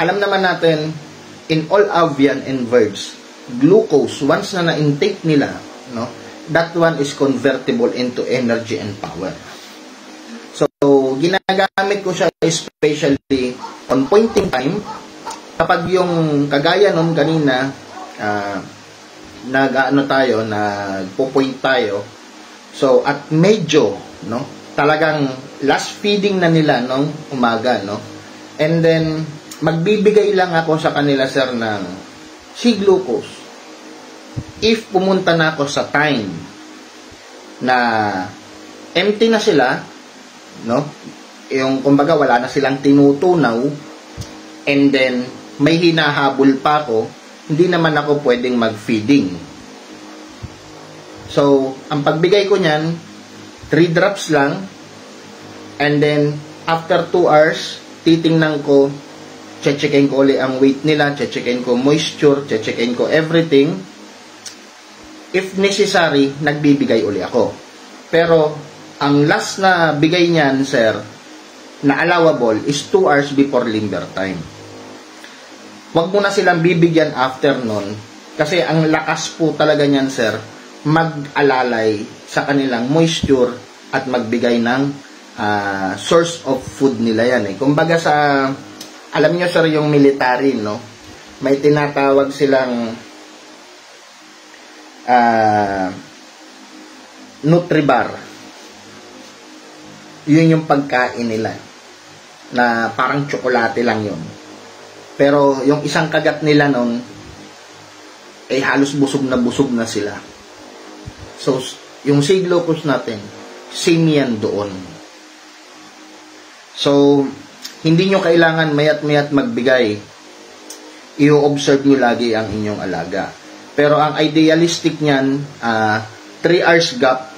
Alam naman natin, in all avian and birds, glucose, once na na-intake nila, no, that one is convertible into energy and power. So, ginagamit ko siya especially on pointing time. Kapag yung kagaya nun kanina, nagpo-point tayo. So, at medyo, no, talagang last feeding na nila nung umaga, no. And then, magbibigay lang ako sa kanila, sir, ng C-glucose. If pumunta na ako sa time na empty na sila, no? Yung kumbaga wala na silang tinutunaw, and then may hinahabol pa ako, hindi naman ako pwedeng mag-feeding. So, ang pagbigay ko niyan, 3 drops lang, and then after 2 hours, titingnan ko, checkin ko ulit ang weight nila, checkin ko moisture, checkin ko everything. If necessary, nagbibigay uli ako. Pero, ang last na bigay niyan, sir, na allowable is 2 hours before limber time. Huwag mo na silang bibigyan after nun, kasi ang lakas po talaga niyan, sir, mag-alalay sa kanilang moisture at magbigay ng source of food nila yan. Kumbaga sa, alam nyo, sir, yung military, no? May tinatawag silang Nutribar. Yun yung pagkain nila na parang tsokolate lang yun. Pero yung isang kagat nila nun ay halos busog na sila. So, yung C-glucose natin, same yan doon. So, hindi nyo kailangan mayat-mayat magbigay. I-observe nyo lagi ang inyong alaga. Pero ang idealistic niyan, 3 hours gap,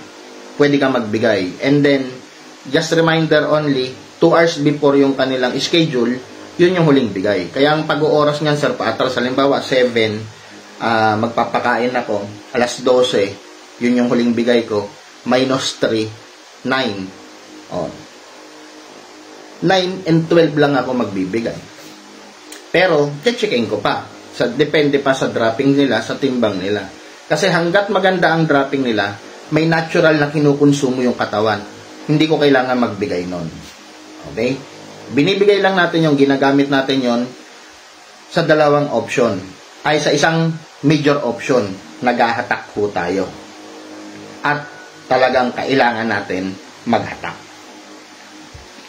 pwede ka magbigay. And then, just reminder only, 2 hours before yung kanilang schedule, yun yung huling bigay. Kaya ang pag-ooras niyan, sir, paatras, halimbawa, 7, magpapakain ako, alas 12, Yun yung huling bigay ko. Minus 3, 9. Oh. 9 and 12 lang ako magbibigay. Pero, checkin ko pa. Depende pa sa dropping nila, sa timbang nila. Kasi hanggat maganda ang dropping nila, may natural na kinukonsumo yung katawan. Hindi ko kailangan magbigay nun. Okay? Binibigay lang natin yung ginagamit natin yon sa dalawang option. Ay sa isang major option, naghahatak po tayo. At talagang kailangan natin maghatak.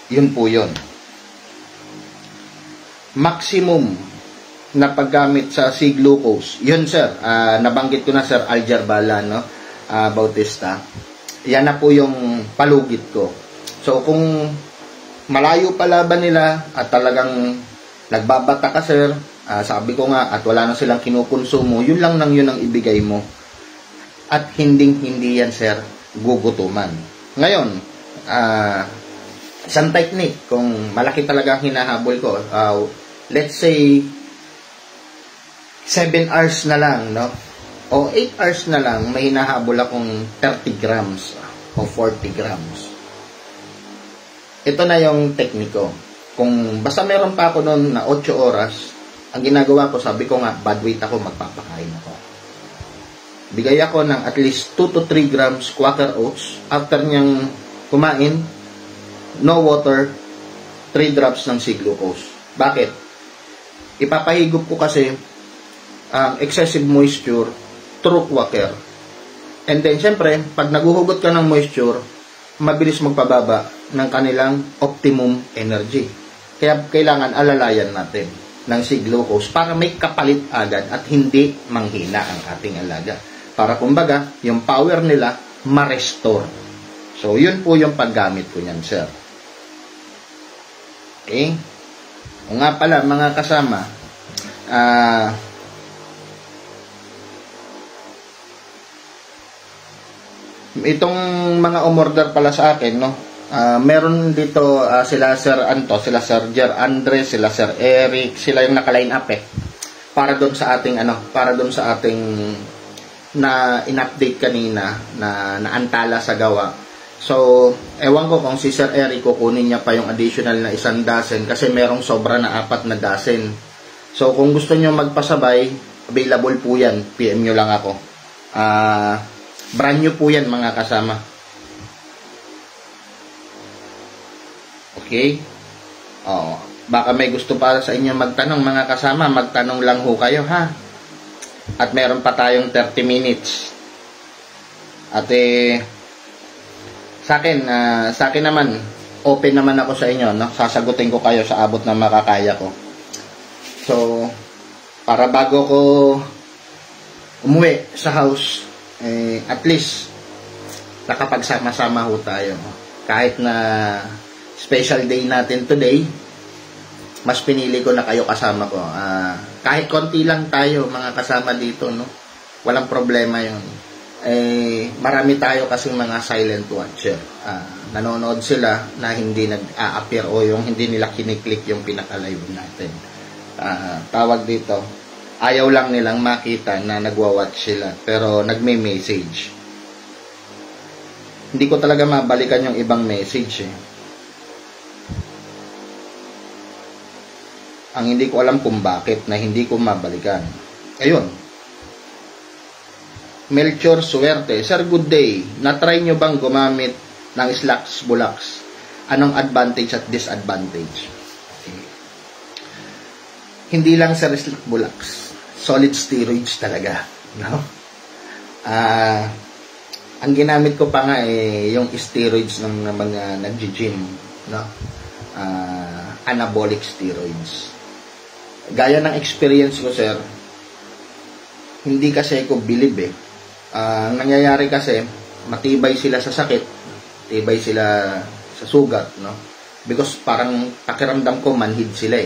Yun po yun. Maximum na paggamit sa C-glucose. Yun sir, nabanggit ko na sir Alger Bala, no? Bautista. Yan na po yung palugit ko. So kung malayo pa laban nila at talagang nagbabata ka sir, sabi ko nga at wala na silang kinukonsumo, yun lang nang yun ang ibigay mo. At hindi yan sir gugutuman. Ngayon, isang technique, kung malaki talaga ang hinahabol ko, let's say 7 hours na lang, no? O 8 hours na lang, may hinahabol akong 30 grams o 40 grams. Ito na yung technique ko. Kung basta meron pa ako noon na 8 oras, ang ginagawa ko, sabi ko nga, bad weight ako, magpapakain ako. Bigay ako ng at least 2 to 3 grams Quaker Oats. After niyang kumain, no water, 3 drops ng C-glucose. Bakit? Ipapahigop ko kasi ang excessive moisture through Quaker. And then, syempre, pag naguhugot ka ng moisture, mabilis magpababa ng kanilang optimum energy. Kaya kailangan alalayan natin ng C-glucose para may kapalit agad at hindi manghina ang ating alaga. Para kumbaga, yung power nila ma-restore. So, yun po yung paggamit ko niyan, sir. Okay? O nga pala, mga kasama, itong mga umorder pala sa akin, no? Meron dito sila Sir Anto, sila Sir Jer Andre, sila Sir Eric, sila yung naka-line up para doon sa ating na in-update kanina na naantala sa gawa. So, ewan ko kung si Sir Eric kukunin niya pa yung additional na 1 dozen kasi merong sobra na 4 na dozen. So, kung gusto niyo magpasabay, available po yan. PM nyo lang ako. Brand new po yan, mga kasama. Okay? Baka may gusto para sa inyo magtanong, mga kasama. Magtanong lang ho kayo, ha? At meron pa tayong 30 minutes. At sa akin naman, open naman ako sa inyo, no? Sasagutin ko kayo sa abot ng makakaya ko. So, para bago ko umuwi sa house, at least nakapagsama-sama ho tayo. Kahit na special day natin today, mas pinili ko na kayo kasama ko. Kahit konti lang tayo, mga kasama dito, no? Walang problema yun. Marami tayo kasing mga silent watcher. Nanonood sila na hindi nag-a-appear o yung hindi nila kiniklik yung pinaka-live natin. Tawag dito, ayaw lang nilang makita na nagwa-watch sila, pero nagme-message. Hindi ko talaga mabalikan yung ibang message, Ang hindi ko alam kung bakit na hindi ko mabalikan. Ayun. Melchor Suerte, Sir, good day. Na-try nyo bang gumamit ng Slacks Bulax? Anong advantage at disadvantage? Okay. Hindi lang Sir Slacks Bulax. Solid steroids talaga. No? Ang ginamit ko pa nga yung steroids ng mga nag-gym. No? Anabolic steroids. Gaya ng experience ko, sir, hindi kasi ko believe ang nangyayari kasi, matibay sila sa sakit, tibay sila sa sugat, no? Because parang pakiramdam ko manhid sila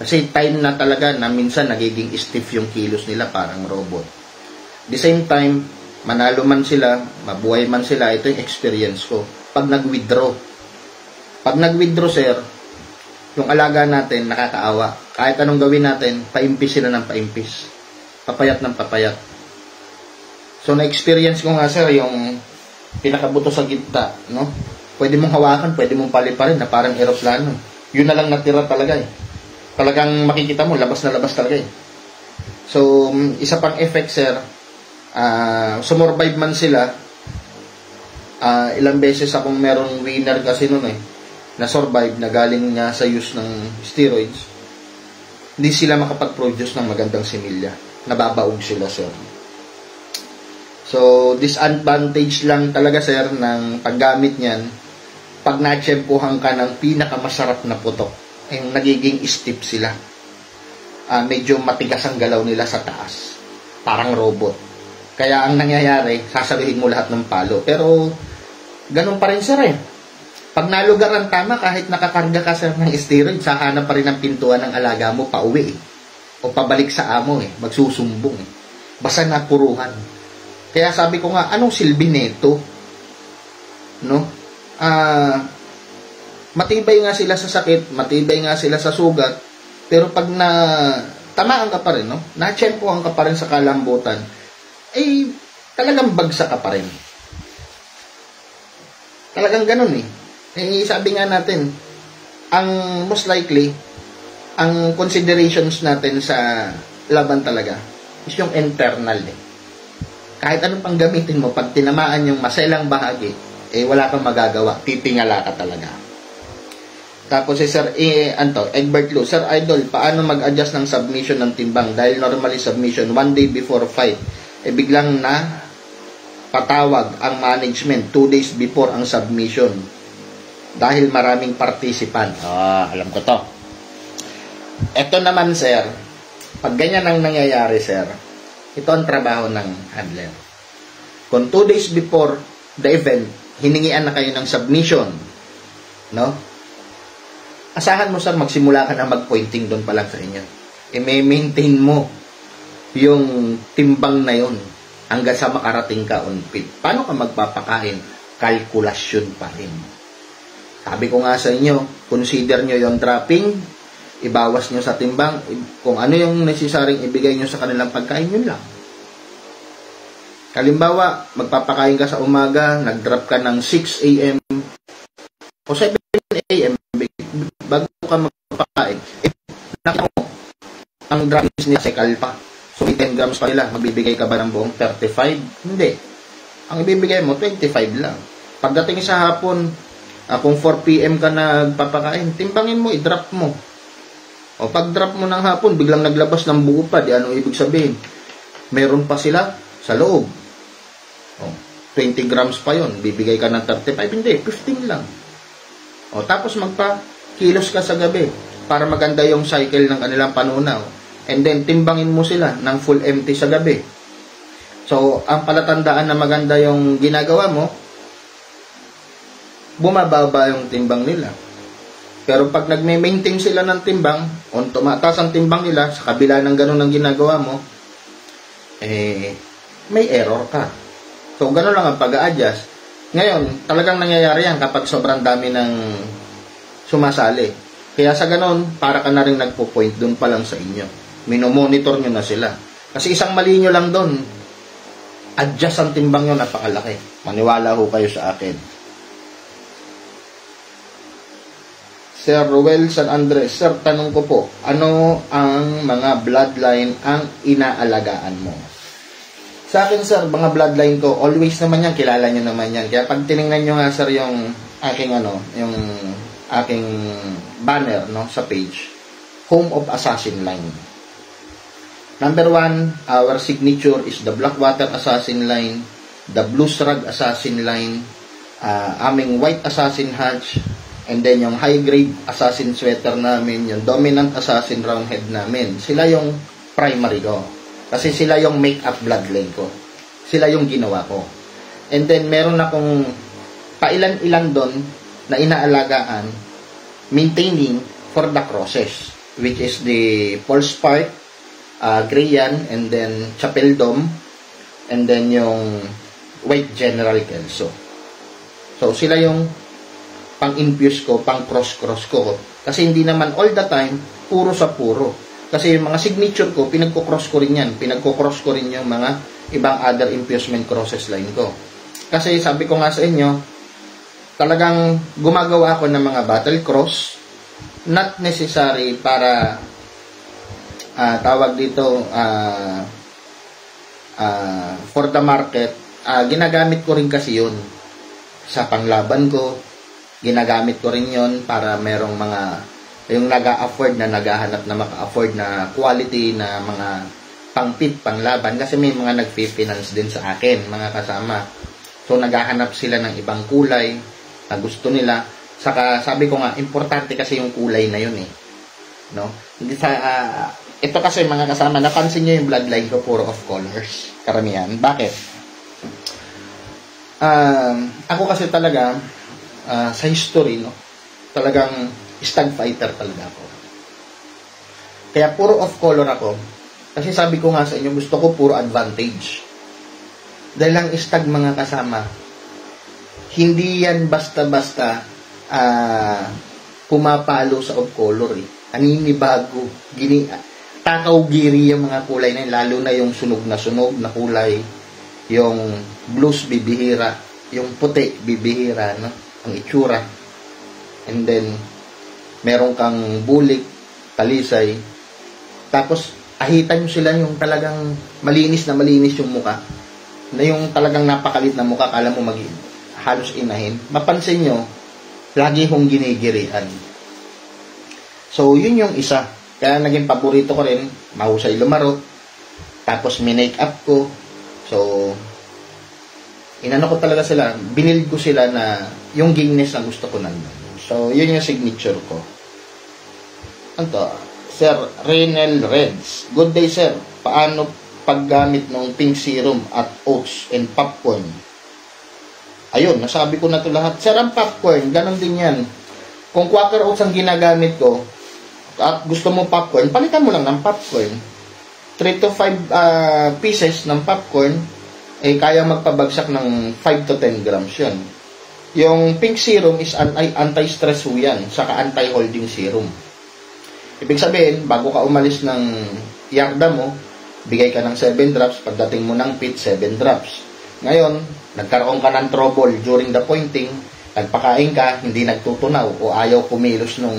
Kasi time na talaga na minsan nagiging stiff yung kilos nila, parang robot. The same time, manalo man sila, mabuhay man sila, ito yung experience ko. Pag nag-withdraw, sir, yung alaga natin, nakakaawa. Kahit anong gawin natin, paimpis sila ng paimpis. Papayat ng papayat. So, na-experience ko nga, sir, yung pinakabuto sa gitna, no? Pwede mong hawakan, pwede mong paliparin na parang eroplano. Yun na lang natira talaga eh. Talagang makikita mo, labas na labas talaga eh. So, isa pang effect, sir, sumurvive man sila, ilang beses akong merong winner kasi nun eh, na survive, na galing nga sa use ng steroids, hindi sila makapag-produce ng magandang similya. Nababaog sila, sir. So, disadvantage lang talaga, sir, ng paggamit niyan, pag na-tsempuhan ka ng pinakamasarap na putok, yung nagiging stiff sila. Medyo matigas ang galaw nila sa taas. Parang robot. Kaya ang nangyayari, sasaluhin mo lahat ng palo. Pero, ganun pa rin, sir eh. Pag nalugaran tama, kahit nakakarga ka, sir, ng steroid, sahanap pa rin ang pintuan ng alaga mo pauwi eh. O pabalik sa amo eh. Magsusumbong eh. Basta napuruhan. Kaya sabi ko nga, anong silbi nito? No? Matibay nga sila sa sakit, matibay nga sila sa sugat, pero pag tamaan ka pa rin, no? Na-tsempohan ka pa rin sa kalambutan, eh, talagang bagsak ka pa rin. Talagang ganun eh. Eh, sabi nga natin, ang most likely, ang considerations natin sa laban talaga is yung internal eh. Kahit anong pang gamitin mo, pag tinamaan yung maselang bahagi, eh wala kang magagawa. Titingala ka talaga. Tapos si Sir Egbert Lu, Sir Idol, paano mag-adjust ng submission ng timbang? Dahil normally submission, 1 day before fight, eh biglang na patawag ang management 2 days before ang submission. Dahil maraming participant. Alam ko to. Ito naman, sir, pag ganyan ang nangyayari, sir, ito ang trabaho ng handler. Kung 2 days before the event, hiningian na kayo ng submission, no? Asahan mo, sir, magsimula ka na mag-pointing doon pa lang sa inyo. I-maintain mo yung timbang na yon hanggang sa makarating ka on pit. Paano ka magpapakain? Kalkulasyon pa rin. Sabi ko nga sa inyo, consider nyo yung dropping, ibawas nyo sa timbang, kung ano yung necessaryong ibigay nyo sa kanilang pagkain, yun lang. Kalimbawa, magpapakain ka sa umaga, nag-drop ka ng 6 a.m. o 7 a.m. bago ka magpapakain, nakita mo, ang droppings niya sekal pa. So, 10 grams pa nila, magbibigay ka ba ng buong 35? Hindi. Ang ibibigay mo, 25 lang. Pagdating sa hapon, kung 4 p.m. ka nagpapakain, timbangin mo, i-drop mo. O pag-drop mo ng hapon, biglang naglabas ng buo pa, di anong ibig sabihin? Meron pa sila sa loob. O, 20 grams pa yon, bibigay ka ng 35, hindi, 15 lang. O, tapos magpa-kilos ka sa gabi para maganda yung cycle ng kanilang panunaw. And then, timbangin mo sila ng full empty sa gabi. So, ang palatandaan na maganda yung ginagawa mo, bumababa yung timbang nila. Pero pag nagme-maintain sila ng timbang, o tumataas ang timbang nila, sa kabila ng ganun ang ginagawa mo, eh, may error ka. So, ganun lang ang pag-a-adjust. Ngayon, talagang nangyayari yan kapag sobrang dami ng sumasali. Kaya sa ganun, para ka na rin nagpo-point dun pa lang sa inyo. Minomonitor nyo na sila. Kasi isang mali nyo lang dun, adjust ang timbang nyo, napakalaki. Maniwala ho kayo sa akin. Sir Ruel San Andres, sir, tanong ko po, ano ang mga bloodline ang inaalagaan mo? Sa akin, sir, mga bloodline ko, always naman yan, kilala nyo naman yan. Kaya pag tinignan nyo nga, sir, yung aking, yung aking banner, no, sa page, Home of Assassin Line. Number 1, our signature is the Blackwater Assassin Line, the Blue Shrug Assassin Line, aming White Assassin Hatch, and then yung high-grade assassin sweater namin, yung dominant assassin roundhead namin. Sila yung primary ko. Kasi sila yung make-up bloodline ko. Sila yung ginawa ko. And then, meron akong pailan-ilan doon na inaalagaan, maintaining for the crosses, which is the Pulse Spark, Grayan, and then Chapel Dome, and then yung White General Kelso. So, sila yung pang-infuse ko, pang-cross-cross ko. Kasi hindi naman all the time, puro sa puro. Kasi yung mga signature ko, pinagko-cross ko rin yan. Pinagko-cross ko rin yung mga ibang other infusement crosses line ko. Kasi sabi ko nga sa inyo, talagang gumagawa ako ng mga battle cross, not necessary para tawag dito for the market. Ginagamit ko rin kasi yun sa panglaban ko, ginagamit ko rin yun para merong mga yung nag-a-afford na naghahanap na maka-afford na quality na mga pang-pit, panglaban, kasi may mga nag-finance din sa akin, mga kasama. So naghahanap sila ng ibang kulay na gusto nila. Saka sabi ko nga, importante kasi yung kulay na yun eh. No? Hindi sa ito kasi mga kasama, napansin niyo yung bloodline ko, puro of colors, karamihan. Bakit? Ako kasi talaga sa history, no, talagang stag fighter talaga ako. Kaya puro off color ako. Kasi sabi ko nga sa inyo, gusto ko puro advantage. Dahil ang stag, mga kasama, hindi yan basta-basta pumapalo sa off color eh. Aninibago, takaw-giri yung mga kulay na yun, lalo na yung sunog na kulay, yung blues bibihira, yung puti bibihira, no? Ang itsura. And then meron kang bulik, talisay, tapos ahitan nyo sila yung talagang malinis yung muka, na yung talagang napakalit na muka, kala mo halos inahin. Mapansin nyo, lagi hong ginigirian. So yun yung isa, kaya naging paborito ko rin, mahusay lumaro, tapos minake up ko. So inano ko talaga sila, binild ko sila na yung gingness na gusto ko nandun. So, yun yung signature ko. Anto, Sir Renel Reds. Good day, sir. Paano paggamit ng pink serum at oats and popcorn? Ayun, nasabi ko na to lahat. Sir, ang popcorn, ganun din yan. Kung Quaker Oats ang ginagamit ko, at gusto mo popcorn, palitan mo lang ng popcorn. 3 to 5 pieces ng popcorn, kaya magpabagsak ng 5 to 10 grams yun. Yung pink serum is anti-stress ho yan, saka anti-holding serum. Ibig sabihin, bago ka umalis ng yarda mo, bigay ka ng 7 drops, pagdating mo ng pit, 7 drops. Ngayon, nagkaroon ka ng trouble during the pointing, nagpakain ka, hindi nagtutunaw, o ayaw kumilos nung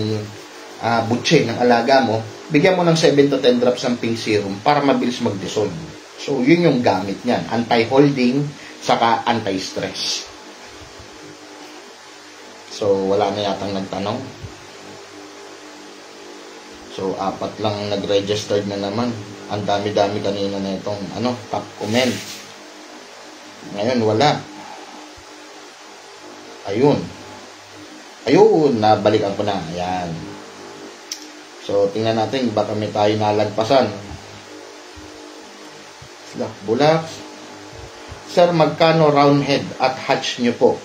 butse ng alaga mo, bigyan mo ng 7 to 10 drops ng pink serum para mabilis mag-dissolve. So, yun yung gamit niyan. Anti-holding, saka anti-stress. So, wala na yatang nagtanong. So, 4 lang nag-registered na naman. Ang dami-dami kanina na itong, top comment. Ngayon, wala. Ayun. Nabalikan ko na. Ayan. So, tingnan natin, baka may tayo nalagpasan. Bulak. Sir, magkano round head at hatch nyo po?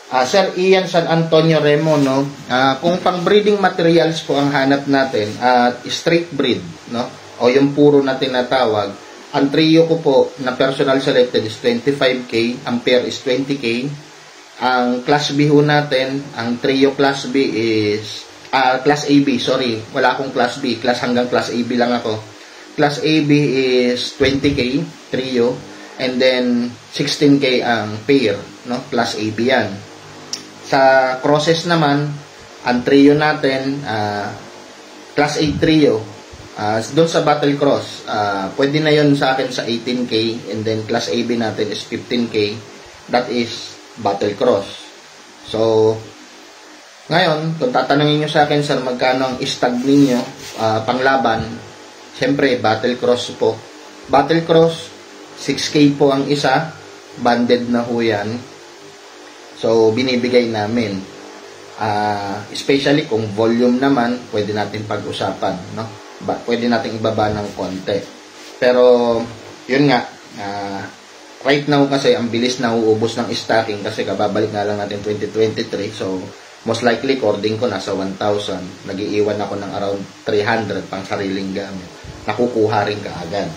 Sir Ian San Antonio Remo, no? Kung pang breeding materials po ang hanap natin at straight breed, no? O yung puro na tinatawag, ang trio ko po na personal selected is 25K, ang pair is 20K. Ang class B ho natin, ang trio class B is class AB, sorry, wala akong class B, class hanggang class AB lang ako. Class AB is 20K trio, and then 16K ang pair, no? Class AB yan. Sa crosses naman, ang trio natin, class A trio, doon sa battle cross, pwede na yun sa akin sa 18K, and then class AB natin is 15K, that is battle cross. So, ngayon, kung tatanungin nyo sa akin, sir, magkano ang stag ninyo, panglaban, siyempre, battle cross po. Battle cross, 6K po ang isa, banded na ho yan. So, binibigay namin. Especially kung volume naman, pwede natin pag-usapan, no? Pwede natin ibaba ng konti. Pero, yun nga, right now kasi, ang bilis na uubos ng stocking kasi kababalik na lang natin 2023. So, most likely, cording ko nasa 1,000. Nag-iiwan ako ng around 300 pang sariling gamit. Nakukuha rin kaagad.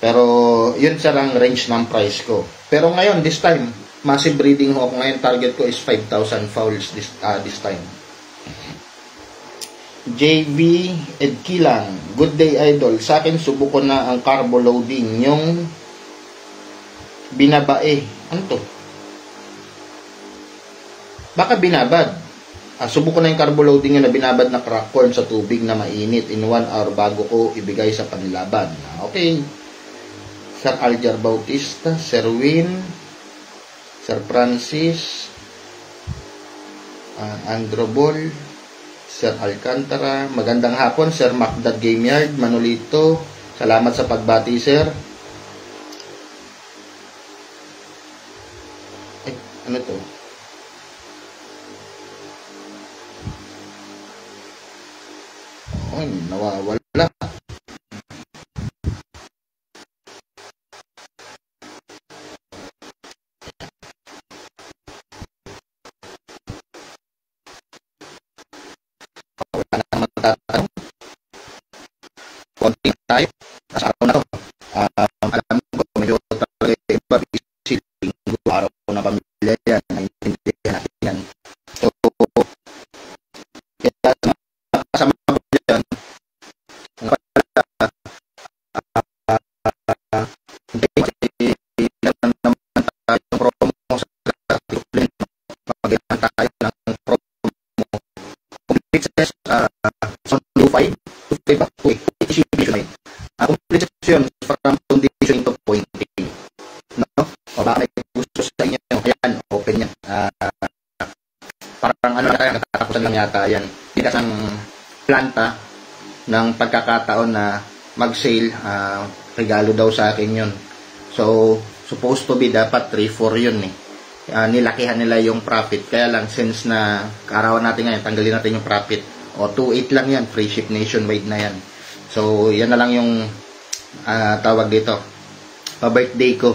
Pero, yun sarang range ng price ko. Pero ngayon, this time, massive breeding ho ako. Ngayon, target ko is 5,000 fowls this time. JV Edkilang, good day idol. Sa akin, subuko na ang carbo loading. Yung binabae. Ano to? Baka binabad. Subukan na yung carbo loading na binabad na crack corn sa tubig na mainit in 1 hour bago ko ibigay sa panlaban. Okay. Sir Aljar Bautista, Sir Win, Sir Francis, Andrew Ball, Sir Alcantara. Magandang hapon, Sir Macdad Gameyard, Manolito. Salamat sa pagbati, Sir. Ay, ano to? Ay, nawawala. Wala na magtatanong. Konti tayo. Sa araw na to. Alam ko, medyo talaga iba. Busy. Linggo, araw na pamilya yan. Naintindihan natin yan. So, kaya kasama ko dyan. Completion from condition to pointing. No? O baka may gusto sa inyo. Ayan, open yan. Parang ano na tayo, natatapusan lang yata yan. Hindi ng planta ng pagkakataon na mag-sale, regalo daw sa akin yun. So, supposed to be dapat 3-4 yun eh. Nilakihan nila yung profit. Kaya lang, since na kaarawan natin ngayon, tanggalin natin yung profit. O 2.8 lang yan, free ship nationwide na yan. So, yan na lang yung tawag dito. Pa-birthday ko.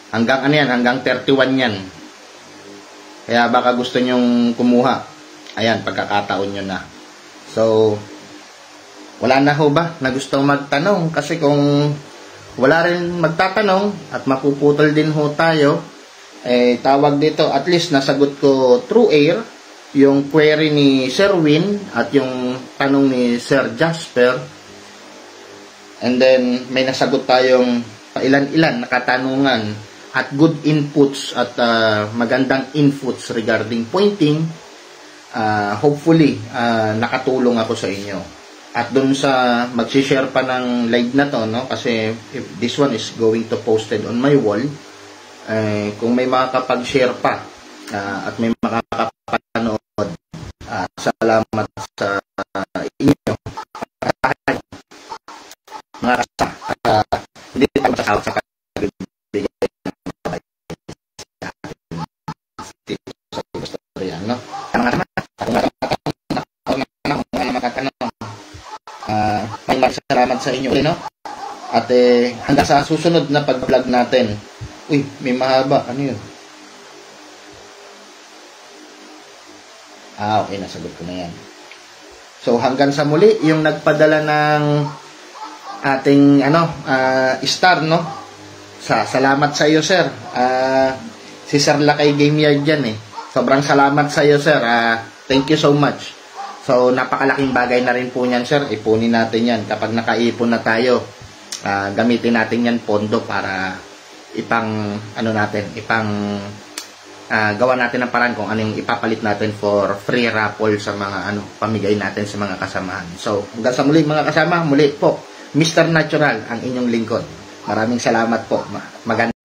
Hanggang ano yan, hanggang 31 yan. Kaya baka gusto nyong kumuha. Ayan, pagkakataon nyo na. So, wala na ho ba na gustong magtanong? Kasi kung wala rin magtatanong at mapuputol din ho tayo, eh, tawag dito, at least nasagot ko through air yung query ni Sir Win at yung tanong ni Sir Jasper. And then, may nasagot tayong ilan-ilan na katanungan at good inputs at magandang inputs regarding pointing. Hopefully, nakatulong ako sa inyo. At dun sa magsishare pa ng live na to, no? Kasi if this one is going to posted on my wall, kung may makakapag-share pa at may makakapanood, salamat sa inyo. Mga kasama, hindi tayo masasawa sa pagbibigay sa istorya, no? Mga makatanong, may salamat sa inyo, no? At hanggang sa susunod na pag-vlog natin. Uy, may mahaba. Ano yun? Okay, nasagot ko na yan. So, hanggang sa muli, yung nagpadala ng ating star, no? Salamat sa iyo, sir. Si Sir Lakay Gameyard yan eh. Sobrang salamat sa iyo, sir. Thank you so much. So, napakalaking bagay na rin po niyan, sir. Ipunin natin yan. Kapag nakaipon na tayo, gamitin natin yan pondo para gawa natin ng paraan kung anong ipapalit natin for free raffle sa mga pamigay natin sa mga kasamahan. So, hanggang sa muli mga kasama, muli po, Mr. Natural, ang inyong lingkod. Maraming salamat po. Maganda.